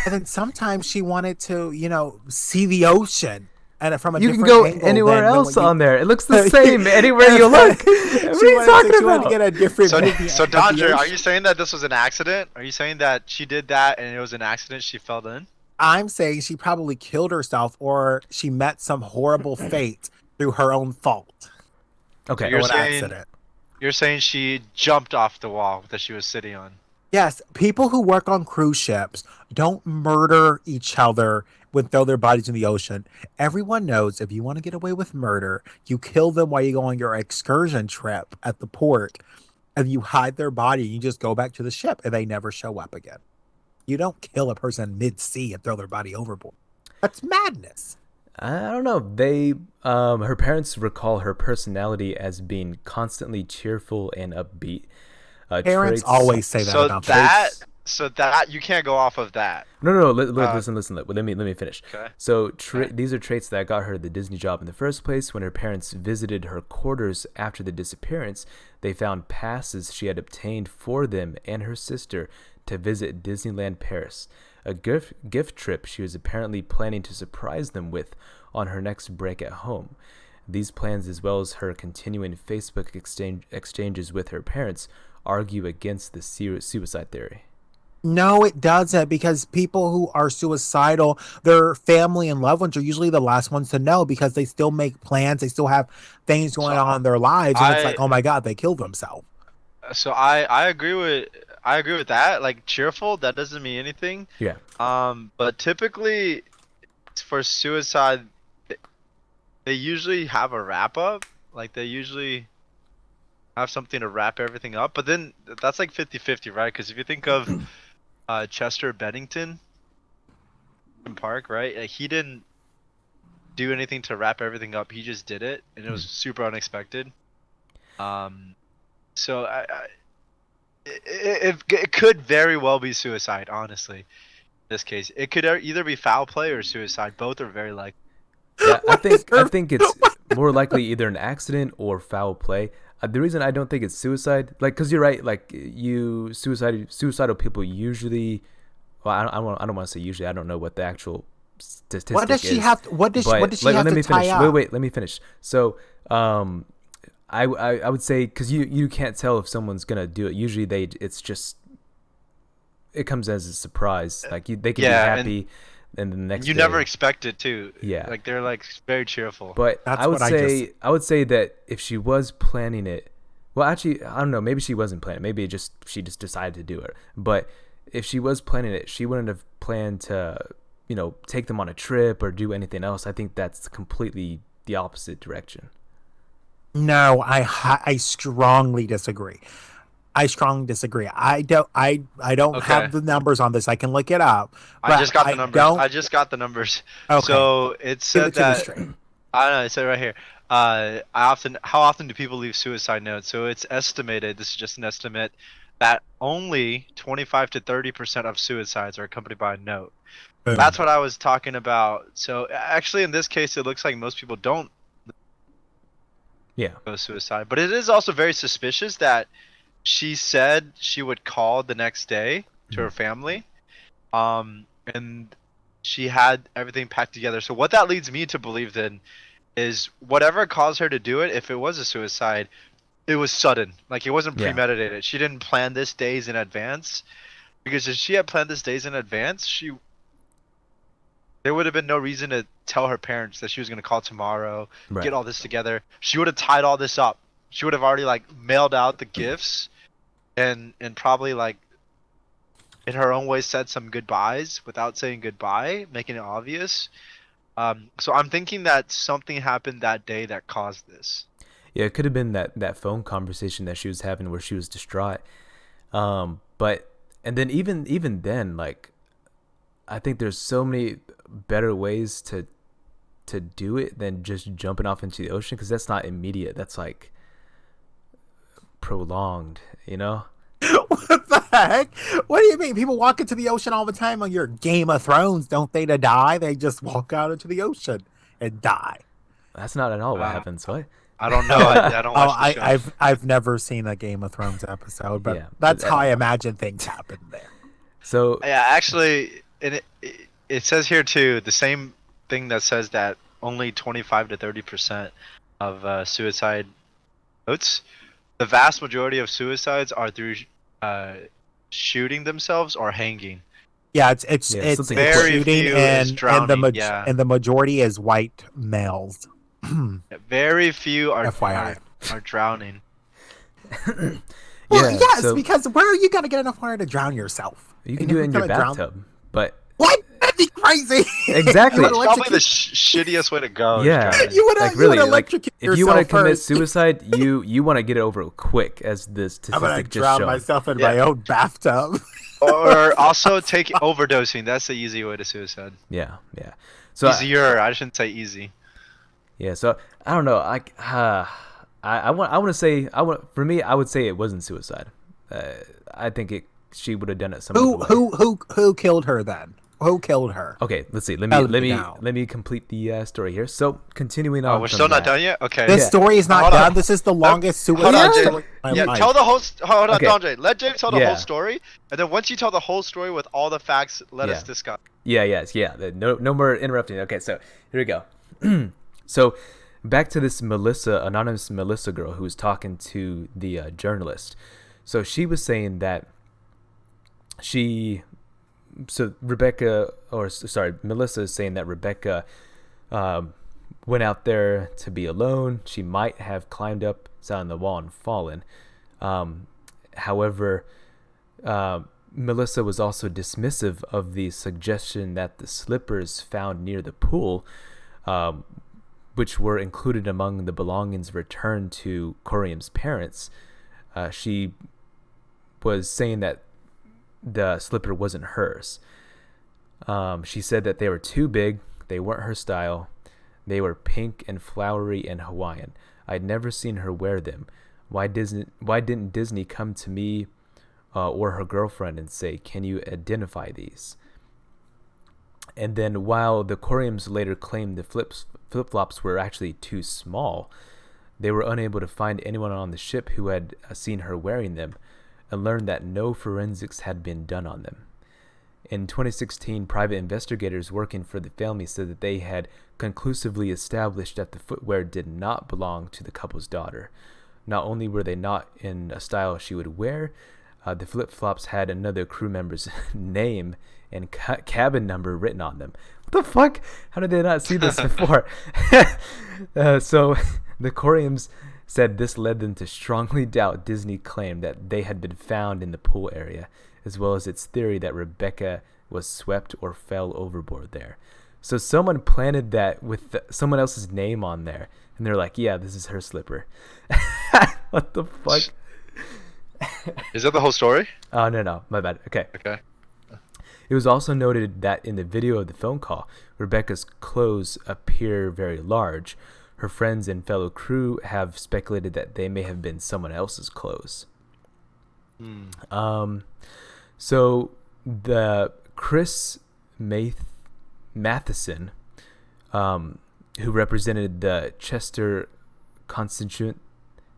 And then sometimes she wanted to, see the ocean, and from a you can different go angle anywhere else on there. It looks the same anywhere you look. What are you talking about? To get a different so Dodger, are you saying that this was an accident? Are you saying that she did that and it was an accident? She fell in? I'm saying she probably killed herself, or she met some horrible fate through her own fault. Okay, So you're saying she jumped off the wall that she was sitting on? Yes, people who work on cruise ships don't murder each other when throw their bodies in the ocean. Everyone knows if you want to get away with murder, you kill them while you go on your excursion trip at the port, and you hide their body. You just go back to the ship, and they never show up again. You don't kill a person mid-sea and throw their body overboard. That's madness. I don't know. Her parents recall her personality as being constantly cheerful and upbeat. Parents always say that about traits. So that you can't go off of that. No. Listen. Let me finish. Okay. So these are traits that got her the Disney job in the first place. When her parents visited her quarters after the disappearance, they found passes she had obtained for them and her sister to visit Disneyland Paris, a gift trip she was apparently planning to surprise them with on her next break at home. These plans, as well as her continuing Facebook exchanges with her parents, argue against the suicide theory. No, it doesn't, because people who are suicidal, their family and loved ones are usually the last ones to know, because they still make plans, they still have things going on in their lives, and it's like, oh my god, they killed themselves. So I agree with that. Like, cheerful, that doesn't mean anything. Yeah. But typically for suicide, they usually have a wrap up. Like, they usually have something to wrap everything up, but then that's like 50-50, right? Because if you think of Chester Bennington Park, right? Like, he didn't do anything to wrap everything up. He just did it, and it was super unexpected. So it could very well be suicide. Honestly, in this case, it could either be foul play or suicide. Both are very likely. Yeah, I What is think I her? think it's more likely either an accident or foul play. The reason I don't think it's suicide, like, cause you're right, like suicidal people usually. Well, I don't want to say usually. I don't know what the actual statistic What does is. she have? What does she have let to me tie finish. up? Wait, let me finish. So, I would say because you can't tell if someone's gonna do it. Usually it's just it comes as a surprise. Like they can be Yeah, and happy, and the next you day. never expect it too. Yeah. Like they're like very cheerful. But That's I would what I just. say I would say that if she was planning it, well, actually, I don't know. Maybe she wasn't planning. Maybe she just decided to do it. But if she was planning it, she wouldn't have planned to, take them on a trip or do anything else. I think that's completely the opposite direction. No, I strongly disagree. I strongly disagree. I don't Okay. have the numbers on this. I can look it up. I But just got the numbers. Don't, I just got the numbers. Okay. So it give said it to me that straight. I don't know. It said right here. How often do people leave suicide notes? So it's estimated. This is just an estimate that only 25 to 30% of suicides are accompanied by a note. Boom. That's what I was talking about. So actually, in this case, it looks like most people don't Yeah. go suicide. But it is also very suspicious that she said she would call the next day to her family, and she had everything packed together. So what that leads me to believe then is whatever caused her to do it, if it was a suicide, it was sudden. Like it wasn't Yeah. premeditated. She didn't plan this days in advance. Because if she had planned this days in advance, there would have been no reason to tell her parents that she was going to call tomorrow, Right. get all this together. She would have tied all this up. She would have already like mailed out the gifts and probably like in her own way said some goodbyes without saying goodbye, making it obvious. So I'm thinking that something happened that day that caused this. Yeah, it could have been that phone conversation that she was having where she was distraught. But and then even then, like, I think there's so many better ways to do it than just jumping off into the ocean, because that's not immediate. That's like prolonged, What the heck? What do you mean? People walk into the ocean all the time on your Game of Thrones, don't they, to die? They just walk out into the ocean and die. That's not at all what Uh, happens. What? I don't know. I don't watch the show. I've never seen a Game of Thrones episode, but Yeah, that's but, how I imagine things happen there. So Yeah, actually, it says here too the same thing that says that only 25 to 30% of suicide notes. The vast majority of suicides are through shooting themselves or hanging. Yeah, it's something Very shooting few is drowning, yeah. and the majority is white males. Very few FYI. are drowning. Well, yeah, yes, so because where are you gonna get enough water to drown yourself? you can And do if it in you're your gonna drown- bathtub, but What? That'd be crazy. Exactly. That's You would probably the electrocute- shittiest way to go. is Yeah. drowning. You would like you really, would like electrocute if you want to yourself commit first. suicide, you want to get it over quick, as this I'm gonna statistic just drown showed. myself in Yeah. my own bathtub. Or also take overdosing. That's the easy way to suicide. Yeah. So Easier. I shouldn't say easy. yeah, so I don't know. I want to say for me, I would say it wasn't suicide. I think she would have done it some other way. Who killed her then? Who killed her? Okay, let's see. Tell me now. Let me complete the story here. So continuing Oh, on. we're from still not that- done yet. Okay. This Yeah. story is not Hold on. done. This is the longest Hold suicide on, story Jay. of my Yeah, life. tell the whole. Hold on, Okay. Donjay. Let James tell the Yeah. whole story, and then once you tell the whole story with all the facts, let us Yeah. discuss. Yeah. No more interrupting. Okay, so here we go. So back to this anonymous Melissa girl who was talking to the journalist. So she was saying that Melissa is saying that Rebecca went out there to be alone. She might have climbed up on the wall and fallen. However, Melissa was also dismissive of the suggestion that the slippers found near the pool, which were included among the belongings returned to Khorium's parents. She was saying that the slipper wasn't hers. She said that they were too big, they weren't her style, they were pink and flowery and Hawaiian. I'd never seen her wear them. Why didn't Disney come to me or her girlfriend and say, "Can you identify these?" And then while the Khoriums later claimed the flip-flops were actually too small, they were unable to find anyone on the ship who had seen her wearing them, and learned that no forensics had been done on them. In 2016, private investigators working for the family said that they had conclusively established that the footwear did not belong to the couple's daughter. Not only were they not in a style she would wear, the flip-flops had another crew member's name and cabin number written on them. What the fuck? How did they not see this before? So the Khoriums said this led them to strongly doubt Disney's claim that they had been found in the pool area, as well as its theory that Rebecca was swept or fell overboard there. So someone planted that with someone else's name on there, and they're like, yeah, this is her slipper. What the fuck? Is that the whole story? Oh, no, my bad. Okay. Okay. It was also noted that in the video of the phone call, Rebecca's clothes appear very large. Her friends and fellow crew have speculated that they may have been someone else's clothes. So the Chris Matheson, who represented the Chester constituency,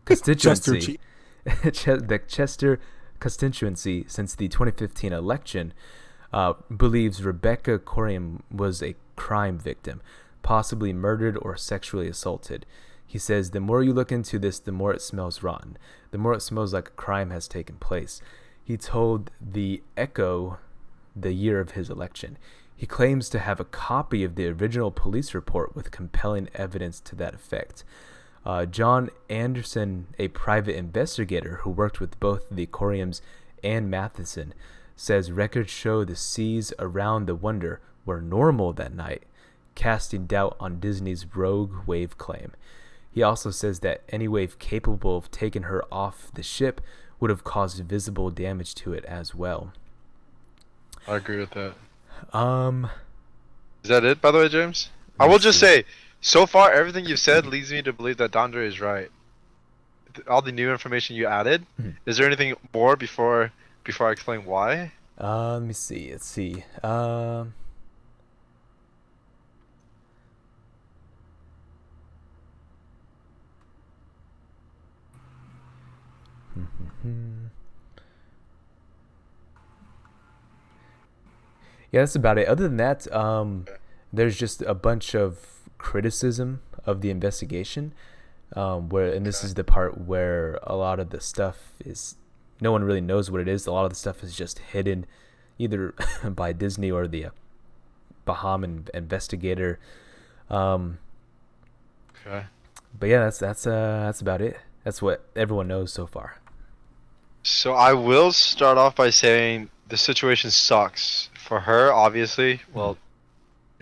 the Chester constituency since the 2015 election, believes Rebecca Coriam was a crime victim, possibly murdered or sexually assaulted. He says, the more you look into this, the more it smells rotten. The more it smells like a crime has taken place. He told the Echo the year of his election. He claims to have a copy of the original police report with compelling evidence to that effect. John Anderson, a private investigator who worked with both the Khoriums and Matheson, says records show the seas around the Wonder were normal that night, casting doubt on Disney's rogue wave claim. He also says that any wave capable of taking her off the ship would have caused visible damage to it as well. I agree with that. Is Is that it, by the way, James? I will just say, so far, everything you've said leads me to believe that Dondre is right. All the new information you added. Is there anything more before I explain why? Let me see. Let's see. Yeah, that's about it. Other than that, there's just a bunch of criticism of the investigation, and this is the part where a lot of the stuff is, no one really knows what it is. A lot of the stuff is just hidden, either by Disney or the Bahaman investigator. Okay. But yeah, that's about it. That's what everyone knows so far. So I will start off by saying the situation sucks for her, obviously. Well,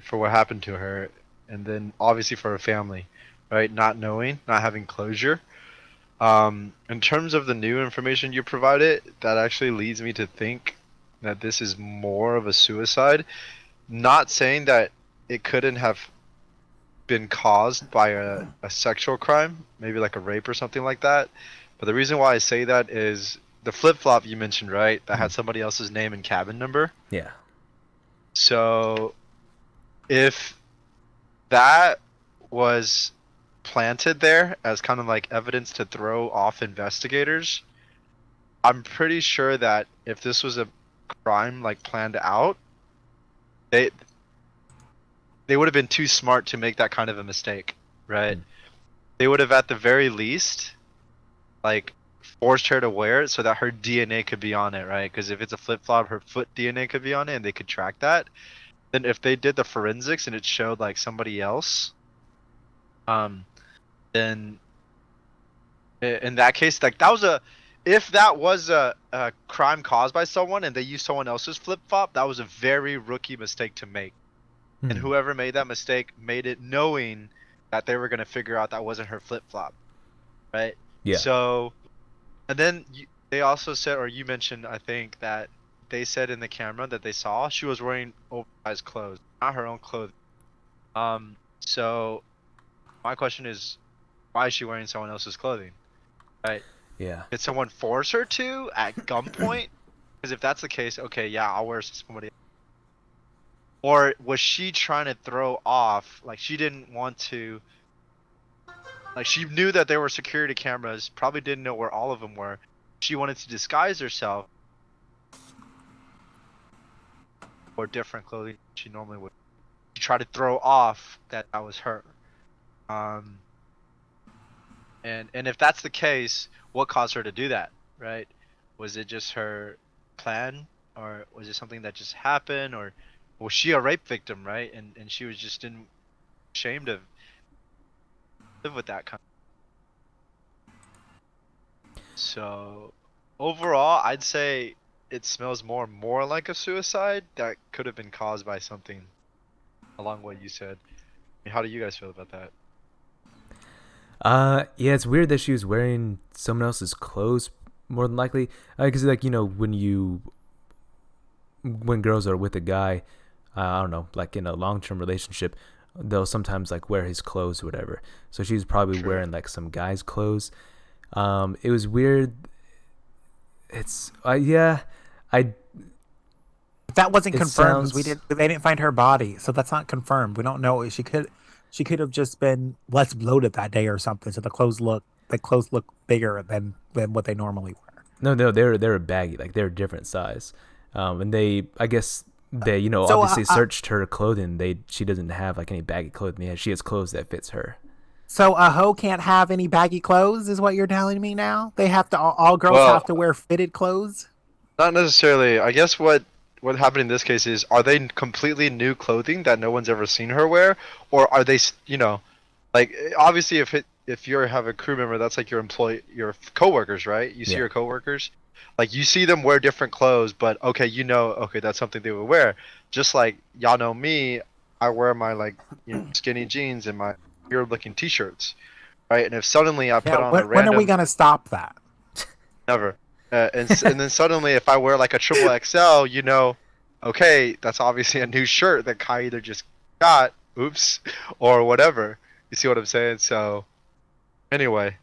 for what happened to her, and then obviously for her family, right? Not knowing, not having closure. In terms of the new information you provided, that actually leads me to think that this is more of a suicide. Not saying that it couldn't have been caused by a sexual crime, maybe like a rape or something like that. But the reason why I say that is the flip-flop you mentioned, right? That had somebody else's name and cabin number. Yeah. So if that was planted there as kind of like evidence to throw off investigators, I'm pretty sure that if this was a crime like planned out, they would have been too smart to make that kind of a mistake, right? They would have at the very least like forced her to wear it so that her DNA could be on it, right? Because if it's a flip-flop, her foot DNA could be on it and they could track that. Then if they did the forensics and it showed like somebody else, then in that case, like if that was a crime caused by someone and they used someone else's flip-flop, that was a very rookie mistake to make. And whoever made that mistake made it knowing that they were going to figure out that wasn't her flip-flop, right? Yeah. So, and then they also said, or you mentioned, I think, that they said in the camera that they saw she was wearing oversized clothes, not her own clothing. So my question is, why is she wearing someone else's clothing, right? Yeah. Did someone force her to at gunpoint? Because if that's the case, okay, yeah, I'll wear somebody. Or was she trying to throw off? Like she didn't want to. Like she knew that there were security cameras. Probably didn't know where all of them were. She wanted to disguise herself or different clothing she normally would. She tried to throw off that was her. Um, and if that's the case, what caused her to do that, right? Was it just her plan, or was it something that just happened, or was she a rape victim, right? And she was just ashamed of live with that kind. So overall, I'd say it smells more and more like a suicide that could have been caused by something along what you said. How do you guys feel about that? Yeah, it's weird that she was wearing someone else's clothes more than likely. Because like when girls are with a guy, I don't know, like in a long-term relationship, they'll sometimes like wear his clothes or whatever. So she was probably True. wearing like some guy's clothes. It was weird. It's yeah, I That wasn't it confirmed because sounds they didn't find her body, so that's not confirmed. We don't know. She could have just been less bloated that day or something. So the clothes look bigger than what they normally wear. no, they're baggy, like they're a different size. And I guess they So obviously searched her clothing. She doesn't have like any baggy clothing. Yeah, she has clothes that fits her. so a hoe can't have any baggy clothes, is what you're telling me now? They have to all girls have Well, to wear fitted clothes. not necessarily. I guess what happened in this case is, are they completely new clothing that no one's ever seen her wear, or are they, like obviously if you have a crew member that's like your coworkers, right? You see Yeah. your coworkers, like you see them wear different clothes, but okay, okay, that's something they would wear. Just like y'all know me, I wear my like skinny jeans and my weird looking t-shirts, right? And if suddenly I Yeah. put on a When are we random gonna stop that? never. And then suddenly, if I wear like a triple XL, okay, that's obviously a new shirt that Kai either just got, oops, or whatever. You see what I'm saying? So, anyway,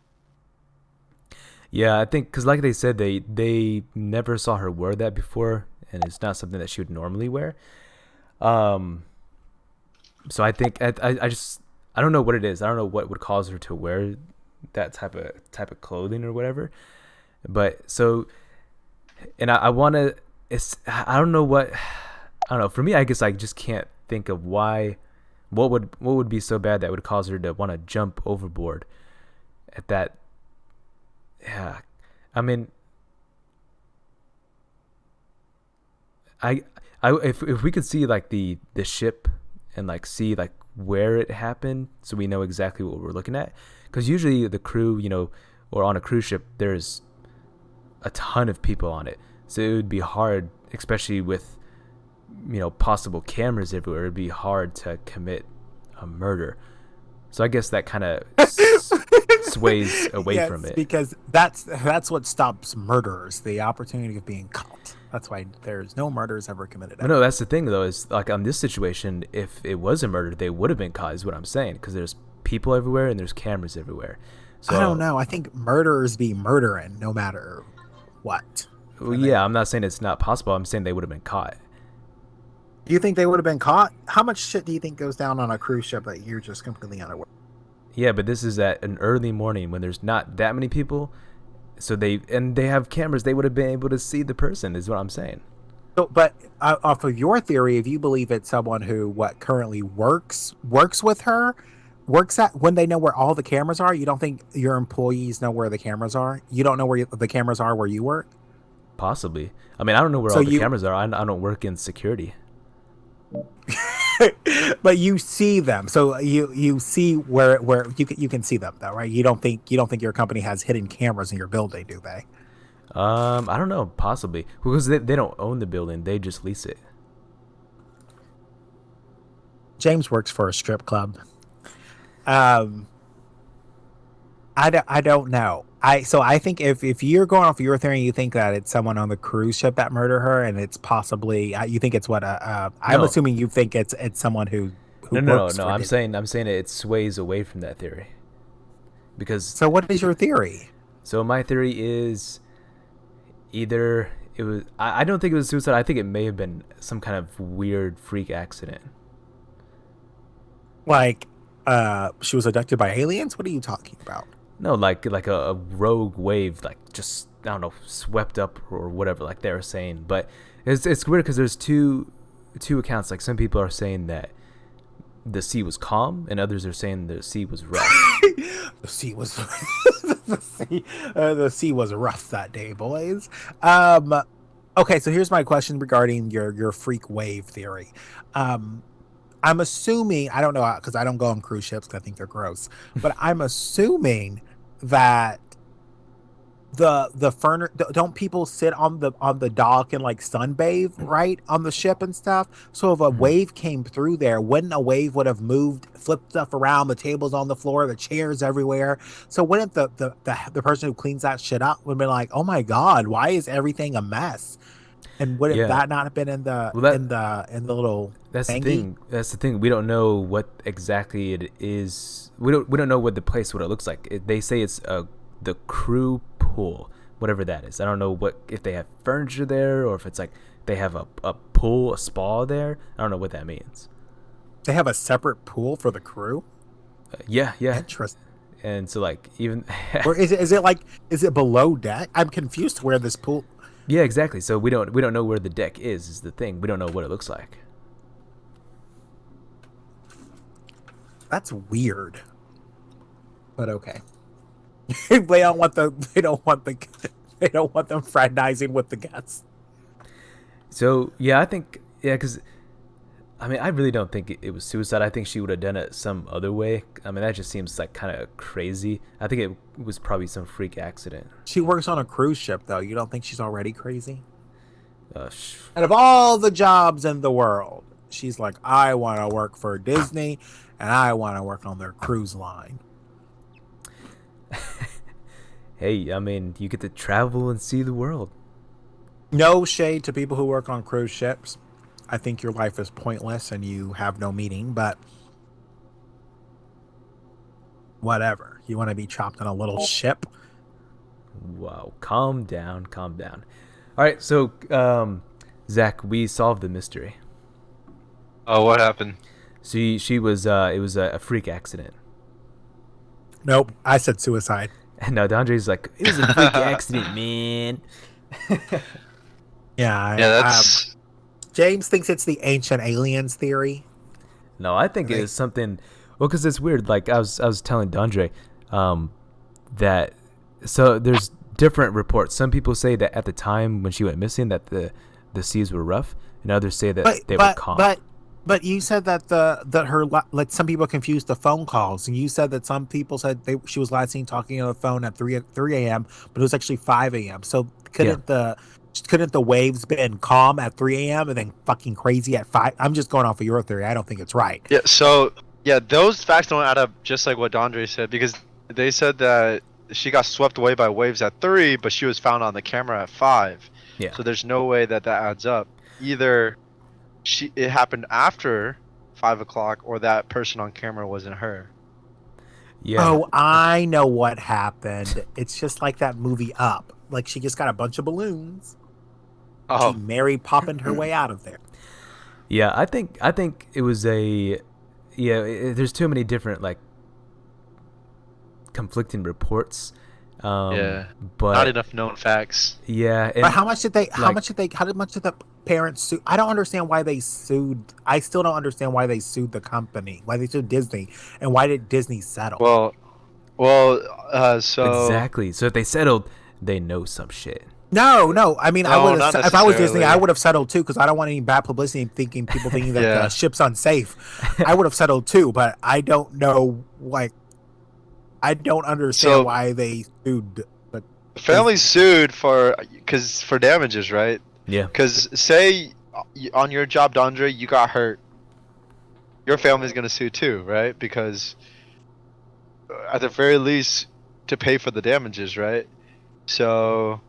Yeah, I think because like they said, they never saw her wear that before, and it's not something that she would normally wear. Um, so I think I don't know what it is. I don't know what would cause her to wear that type of clothing or whatever. But so, and I want to. I don't know what. I don't know. For me, I guess I just can't think of why. What would be so bad that would cause her to want to jump overboard at that. Yeah, I mean, I if we could see like the ship and like see like where it happened, so we know exactly what we're looking at, because usually the crew, or on a cruise ship, there's a ton of people on it, so it would be hard, especially with possible cameras everywhere. It'd be hard to commit a murder. So I guess that kind of sways away from Yes, it. because that's what stops murderers, the opportunity of being caught. That's why there's no murders ever committed But no, ever. that's the thing though. Is like on this situation, if it was a murder, they would have been caught. Is what I'm saying, because there's people everywhere and there's cameras everywhere. I don't So, know. I think murderers be murdering no matter what. well, I think. yeah, I'm not saying it's not possible. I'm saying they would have been caught. Do you think they would have been caught? How much shit do you think goes down on a cruise ship that you're just completely unaware? Yeah, but this is at an early morning when there's not that many people. So they have cameras. They would have been able to see the person. Is what I'm saying. So, but off of your theory, if you believe it's someone who currently works with her, works at when they know where all the cameras are, you don't think your employees know where the cameras are? You don't know where the cameras are where you work? Possibly. I mean, I don't know where So all the you cameras are. I don't work in security. but you see them, so you see where you can see them though, right? You don't think your company has hidden cameras in your building, do they? I don't know. Possibly because they don't own the building. They just lease it. James works for a strip club. um I don't know. I think if you're going off your theory, you think that it's someone on the cruise ship that murdered her, and it's possibly you think it's what I'm No, assuming you think it's someone who no, works no. for I'm Disney. saying it sways away from that theory because So what is your theory? so my theory is either it was. I don't think it was suicide. I think it may have been some kind of weird freak accident. Like, she was abducted by aliens? What are you talking about? No, like a rogue wave, like just I don't know, swept up or whatever, like they were saying. But it's weird because there's two accounts. Like some people are saying that the sea was calm, and others are saying the sea was rough. The sea was the sea was rough that day, boys. Okay, so here's my question regarding your freak wave theory. I'm assuming, I don't know because I don't go on cruise ships because I think they're gross, but I'm assuming that the furnace, don't people sit on the dock and like sunbathe right on the ship and stuff? So if a wave came through there, wouldn't a wave would have moved, flipped stuff around, the tables on the floor, the chairs everywhere? So wouldn't the person who cleans that shit up would be like, oh my god, why is everything a mess? And would that not have been in the in the little that's thingy? the thing. That's the thing. We don't know what exactly it is. We don't know what the place, what it looks like. They say it's the crew pool, whatever that is. I don't know if they have furniture there or if it's like they have a pool, a spa there. I don't know what that means. They have a separate pool for the crew? Yeah. Interesting. And so like even or is it below deck? I'm confused where this pool. Yeah, exactly. So we don't know where the deck is the thing. We don't know what it looks like. That's weird. But okay. they don't want them fraternizing with the guests. So yeah, I think because I mean I really don't think it was suicide. I think she would have done it some other way. I mean that just seems like kind of crazy. I think it was probably some freak accident. She works on a cruise ship though. You don't think she's already crazy? And Out of all the jobs in the world, she's like, I want to work for Disney and I want to work on their cruise line. Hey, I mean, you get to travel and see the world. No shade to people who work on cruise ships. I think your life is pointless and you have no meaning, but whatever. You want to be chopped on a little ship? Wow, calm down. All right, so Zach, we solved the mystery. Oh, what happened? She was it was a freak accident. Nope, I said suicide. And now Dandre's like, it was a freak accident, man. Yeah, that's James thinks it's the ancient aliens theory. No, I think it is something. Well, because it's weird. Like I was telling Dandre, that so there's different reports. Some people say that at the time when she went missing, that the seas were rough, and others say that they were calm. But you said that her like some people confused the phone calls, and you said that some people said she was last seen talking on the phone at 3 a.m. but it was actually 5 a.m. So couldn't the waves been calm at 3 a.m. and then fucking crazy at 5? I'm just going off of your theory. I don't think it's right. Yeah. So yeah, those facts don't add up. Just like what Dandre said, because they said that she got swept away by waves at 3, but she was found on the camera at 5. Yeah. So there's no way that adds up. Either it happened after 5 o'clock, or that person on camera wasn't her. Yeah. Oh, I know what happened. It's just like that movie Up. Like she just got a bunch of balloons. Oh, She Mary popping her way out of there. Yeah, I think it was there's too many different like conflicting reports. yeah, but not enough known facts. Yeah, and But how much did the parents sue? I don't understand why they sued. I still don't understand why they sued the company, why they sued Disney, and why did Disney settle? So exactly. So if they settled, they know some shit. No. I mean, I No, would not have. If I was Disney, necessarily. I would have settled too, because I don't want any bad publicity and people thinking that Yeah. the ship's unsafe. I would have settled too, but I don't know. Like, I don't understand So- why they sued. But the family sued for damages, right? Yeah. Because say on your job, Dandre, you got hurt. Your family's gonna sue too, right? Because at the very least, to pay for the damages, right? So,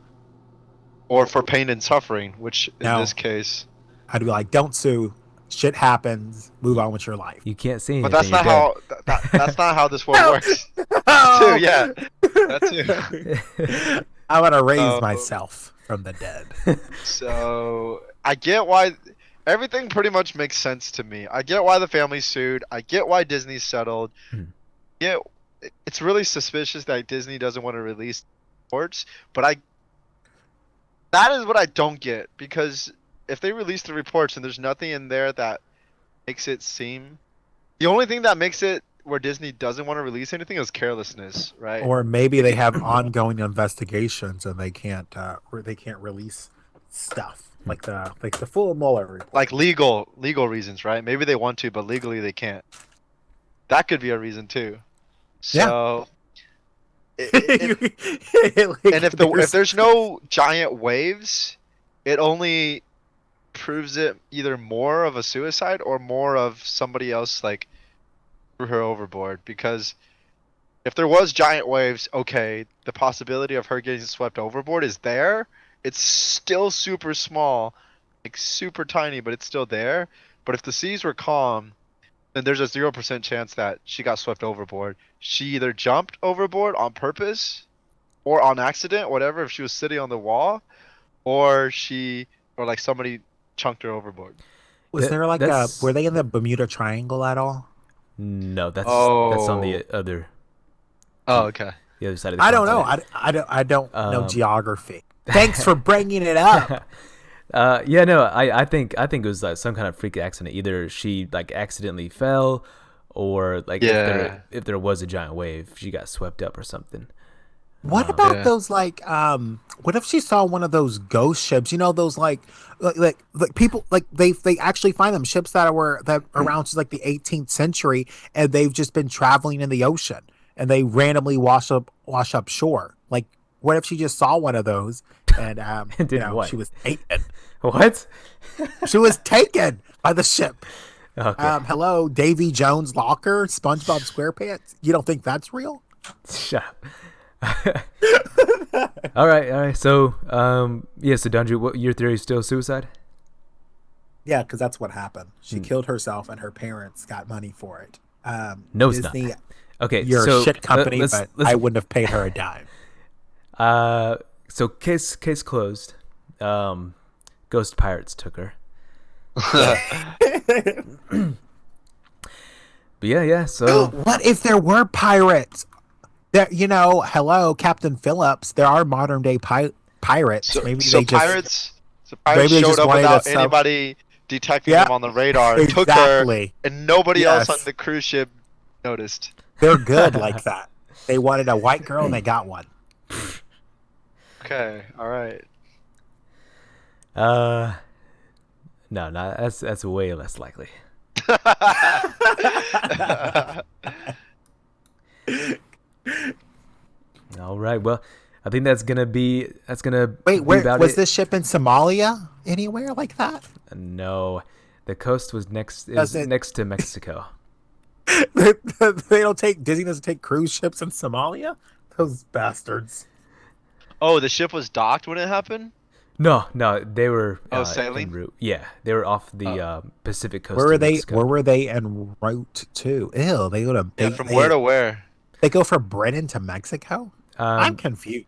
or for pain and suffering, which in No. this case. I'd be like, don't sue. Shit happens. Move on with your life. You can't see But anything. that's not how that's not how this world works. Too, yeah, that too. I'm gonna raise Oh. myself. from the dead. So I get why everything pretty much makes sense to me. I get why the family sued. I get why Disney settled. Hmm. Yeah, it's really suspicious that Disney doesn't want to release reports, but that is what I don't get, because if they release the reports and there's nothing in there that makes it seem, the only thing that makes it where Disney doesn't want to release anything is carelessness, right? Or maybe they have ongoing investigations and they can't release stuff like the full Mueller report. Like legal reasons, right? Maybe they want to, but legally they can't. That could be a reason too. So, and if there's no giant waves, it only proves it either more of a suicide or more of somebody else like threw her overboard. Because if there was giant waves, okay, the possibility of her getting swept overboard is there. It's still super small, like super tiny, but it's still there. But if the seas were calm, then there's a 0% chance that she got swept overboard. She either jumped overboard on purpose or on accident, whatever, if she was sitting on the wall, or like somebody chunked her overboard. Was there like were they in the Bermuda Triangle at all? No, that's on the Oh. other Oh, okay. the other side of the I don't know. continent. I don't know geography. Thanks for bringing it up. Yeah, no, I think it was like some kind of freak accident. Either she like accidentally fell, or like Yeah. if there was a giant wave, she got swept up or something. What about Yeah. those like what if she saw one of those ghost ships, you know, those like people like they actually find them ships that around since like the 18th century, and they've just been traveling in the ocean and they randomly wash up shore. Like what if she just saw one of those and And did what? she was taken. What? She was taken by the ship. Okay. Hello, Davy Jones' locker, SpongeBob SquarePants. You don't think that's real? Shut up. All right. So, yeah. So, Dandru, what your theory is still suicide? Yeah, because that's what happened. She killed herself, and her parents got money for it. No, it's Disney, not. Okay, you're so a shit company, let's- but let's- I wouldn't have paid her a dime. So case closed. Ghost pirates took her. But yeah. So What if there were pirates? There, hello, Captain Phillips. There are modern day pirates. So, Maybe so they just pirates maybe they showed just up wanted without to sell- anybody detecting Yeah, them on the radar, took her, exactly. and nobody else Yes. on the cruise ship noticed. They're good like that. They wanted a white girl, and they got one. Okay, all right. no, that's way less likely. All right. Well, I think that's gonna be Wait, where about was it. this ship in Somalia? Anywhere like that? No, the coast was next Does it- next to Mexico. They don't take Disney doesn't take cruise ships in Somalia. Those bastards. Oh, the ship was docked when it happened? No, they were sailing? en route. Yeah, they were off the Pacific coast. Where were of they? Mexico. Where were they en route to? Ew, they go to. Yeah, from where to where? They go from Britain to Mexico. I'm confused.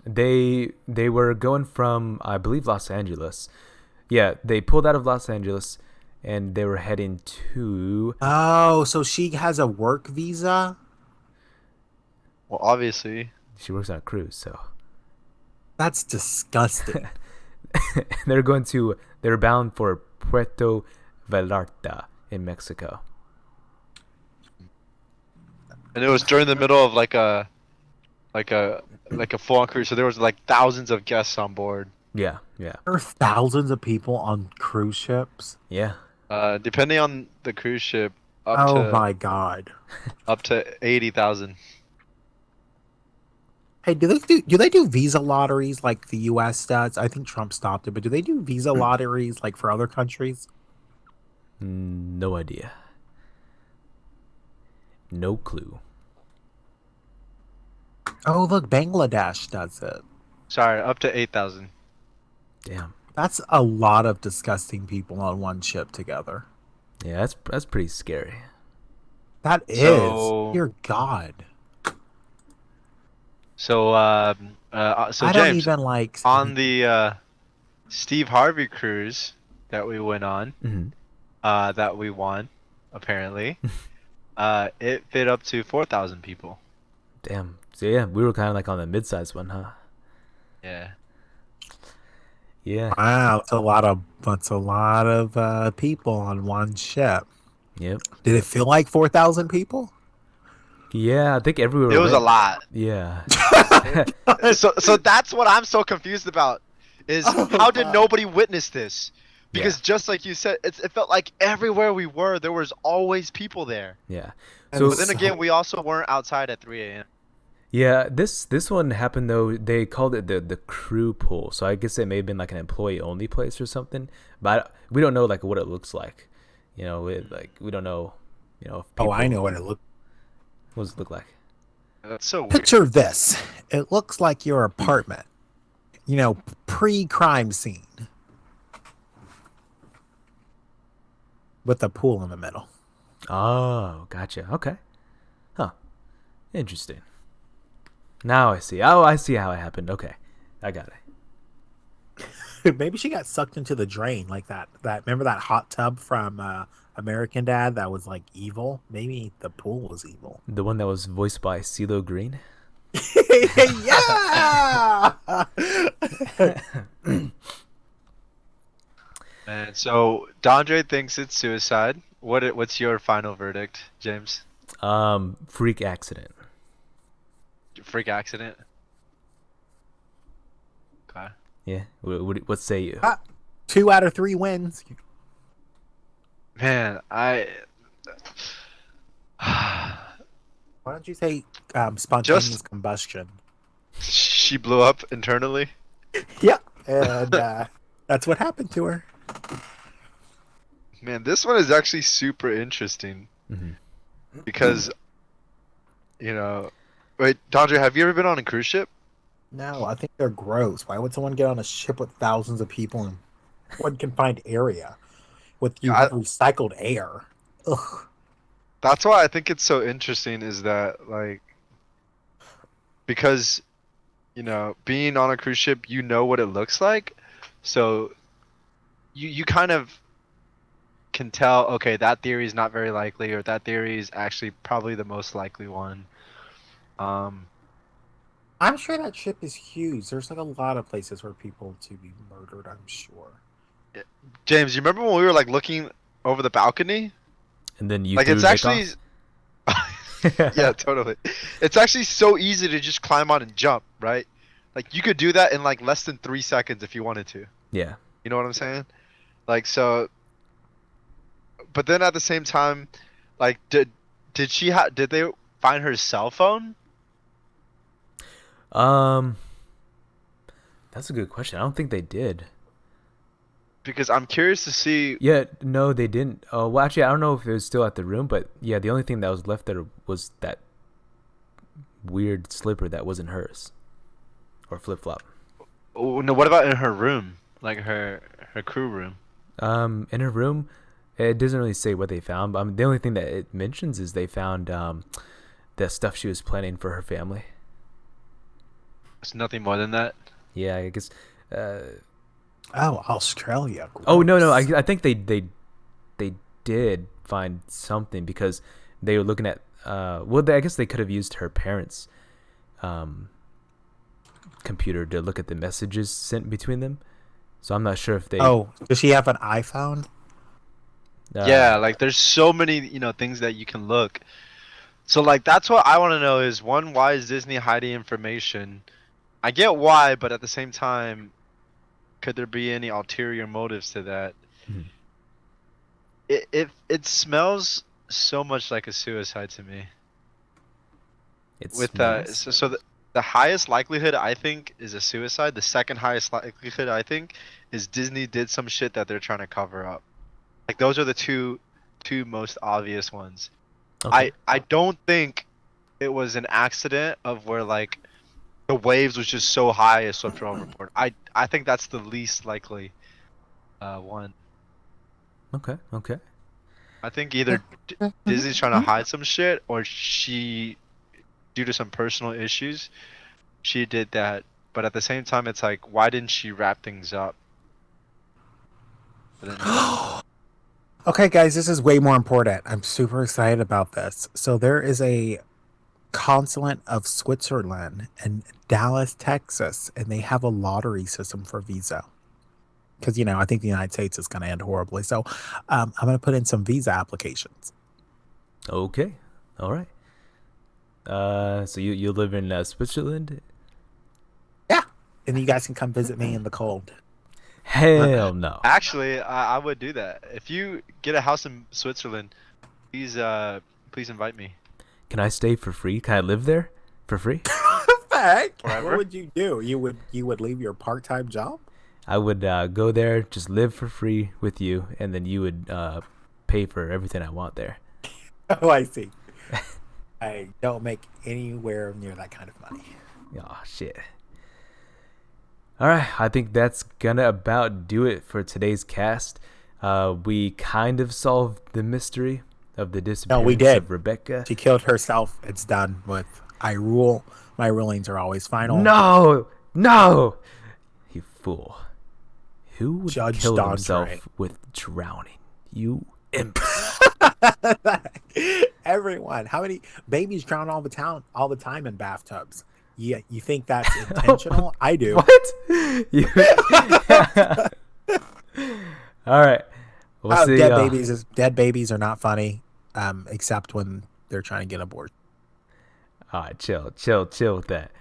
They were going from, I believe, Los Angeles. Yeah, they pulled out of Los Angeles, and they were heading to. Oh, so she has a work visa. Well, obviously. She works on a cruise, so That's disgusting. they're bound for Puerto Vallarta in Mexico. And it was during the middle of like a full-on cruise, so there was like thousands of guests on board. Yeah. There are thousands of people on cruise ships. Yeah. Depending on the cruise ship, My god. up to 80,000. Hey, do they do visa lotteries like the U.S. does? I think Trump stopped it, but do they do visa lotteries like for other countries? No idea. No clue. Oh, look, Bangladesh does it. Sorry, up to 8,000. Damn. That's a lot of disgusting people on one ship together. Yeah, that's pretty scary. That is. So- Dear God. So I don't James, even like. on the Steve Harvey cruise that we went on, Hmm. that we won, apparently, it fit up to 4,000 people. Damn. So yeah, we were kind of like on the mid-sized one, huh? Yeah. Yeah. Wow, it's a lot of people on one ship. Yep. Did it feel like 4,000 people? Yeah, I think everywhere It we was a went. lot. Yeah. So that's what I'm so confused about is Oh how did god. nobody witness this? Yeah. Because just like you said, it felt like everywhere we were, there was always people there. Yeah. And But So then again, so we also weren't outside at 3 a.m. yeah, this one happened though. They called it the crew pool. So I guess it may have been like an employee only place or something. But we don't know like what it looks like. Like we don't know. If oh, I people. know what it looks. What does it look like? That's so weird. Picture this. It looks like your apartment. Pre-crime scene with a pool in the middle. Oh, gotcha. Okay. Huh. Interesting. Now I see. Oh, I see how it happened. Okay, I got it. Maybe she got sucked into the drain like that. Remember that hot tub from American Dad that was like evil? Maybe the pool was evil. The one that was voiced by CeeLo Green. Yeah. And so Dondre thinks it's suicide. What's your final verdict, James? Freak accident. Freak accident? Okay. Yeah. What say you? 2 out of 3 wins. Man, Why don't you say spontaneous just combustion? she blew up internally. Yeah, and that's what happened to her. Man, this one is actually super interesting Hmm. because wait, Dondre, have you ever been on a cruise ship? No, I think they're gross. Why would someone get on a ship with thousands of people in one confined area with you I, have recycled air? Ugh. that's why I think it's so interesting is that like because being on a cruise ship, you know what it looks like, so you kind of can tell, okay, that theory is not very likely, or that theory is actually probably the most likely one. Um, I'm sure that ship is huge. There's like a lot of places where people to be murdered. I'm sure. James, you remember when we were like looking over the balcony? And then you Like threw it's Nick actually, off. yeah, totally. It's actually so easy to just climb on and jump, right? Like you could do that in like less than 3 seconds if you wanted to. Yeah. You know what I'm saying? Like so, but then at the same time, like did they find her cell phone? Um, that's a good question. I don't think they did. Because I'm curious to see. Yeah, no, they didn't. Well, actually, I don't know if it was still at the room, but yeah, the only thing that was left there was that weird slipper that wasn't hers, or flip flop. Oh, no, what about in her room? Like her crew room? In her room, it doesn't really say what they found. But the only thing that it mentions is they found the stuff she was planning for her family. It's nothing more than that. Yeah, I guess. Oh, Australia. Oh no, Gross. I think they did find something because they were looking at. I guess they could have used her parents' computer to look at the messages sent between them. So I'm not sure if they. Oh, does she have an iPhone? Yeah, like there's so many, things that you can look. So like that's what I want to know is one, why is Disney hiding information? I get why, but at the same time, could there be any ulterior motives to that? Mhm. It smells so much like a suicide to me. It With smells. the highest likelihood I think is a suicide. The second highest likelihood I think is Disney did some shit that they're trying to cover up. Like those are the two most obvious ones. Okay. I don't think it was an accident of where like the waves was just so high it swept her overboard. I think that's the least likely one. Okay. Okay. I think either Disney's trying to hide some shit or she, due to some personal issues, she did that, but at the same time, it's like, why didn't she wrap things up? But anyways, Okay, guys, this is way more important. I'm super excited about this. So there is a consulate of Switzerland in Dallas, Texas, and they have a lottery system for visa. Because I think the United States is going to end horribly. So I'm going to put in some visa applications. Okay. All right. So you live in Switzerland? Yeah, and you guys can come visit me in the cold. Hell no. actually, I would do that. If you get a house in Switzerland, please invite me. Can I stay for free? Can I live there for free? Fact. Forever? What would you do? You would leave your part-time job? I would go there, just live for free with you, and then you would pay for everything I want there. Oh, I see. I don't make anywhere near that kind of money. Oh, shit. All right, I think that's gonna about do it for today's cast. We kind of solved the mystery of the disappearance did. of Rebecca. She killed herself. It's done with. I rule. My rulings are always final. No, you fool. Who would Judge kill Dondre. himself with drowning? You imp. Everyone. How many babies drown all the time in bathtubs? Yeah, you think that's intentional? I do. What? All right. We'll see. Dead babies are not funny, except when they're trying to get aboard, All right, chill with that.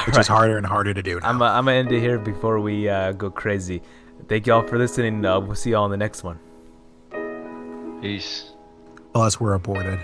which is harder and harder to do now. I'm gonna end it here before we go crazy. Thank y'all for listening. We'll see y'all on the next one. Peace. Unless we're aborted.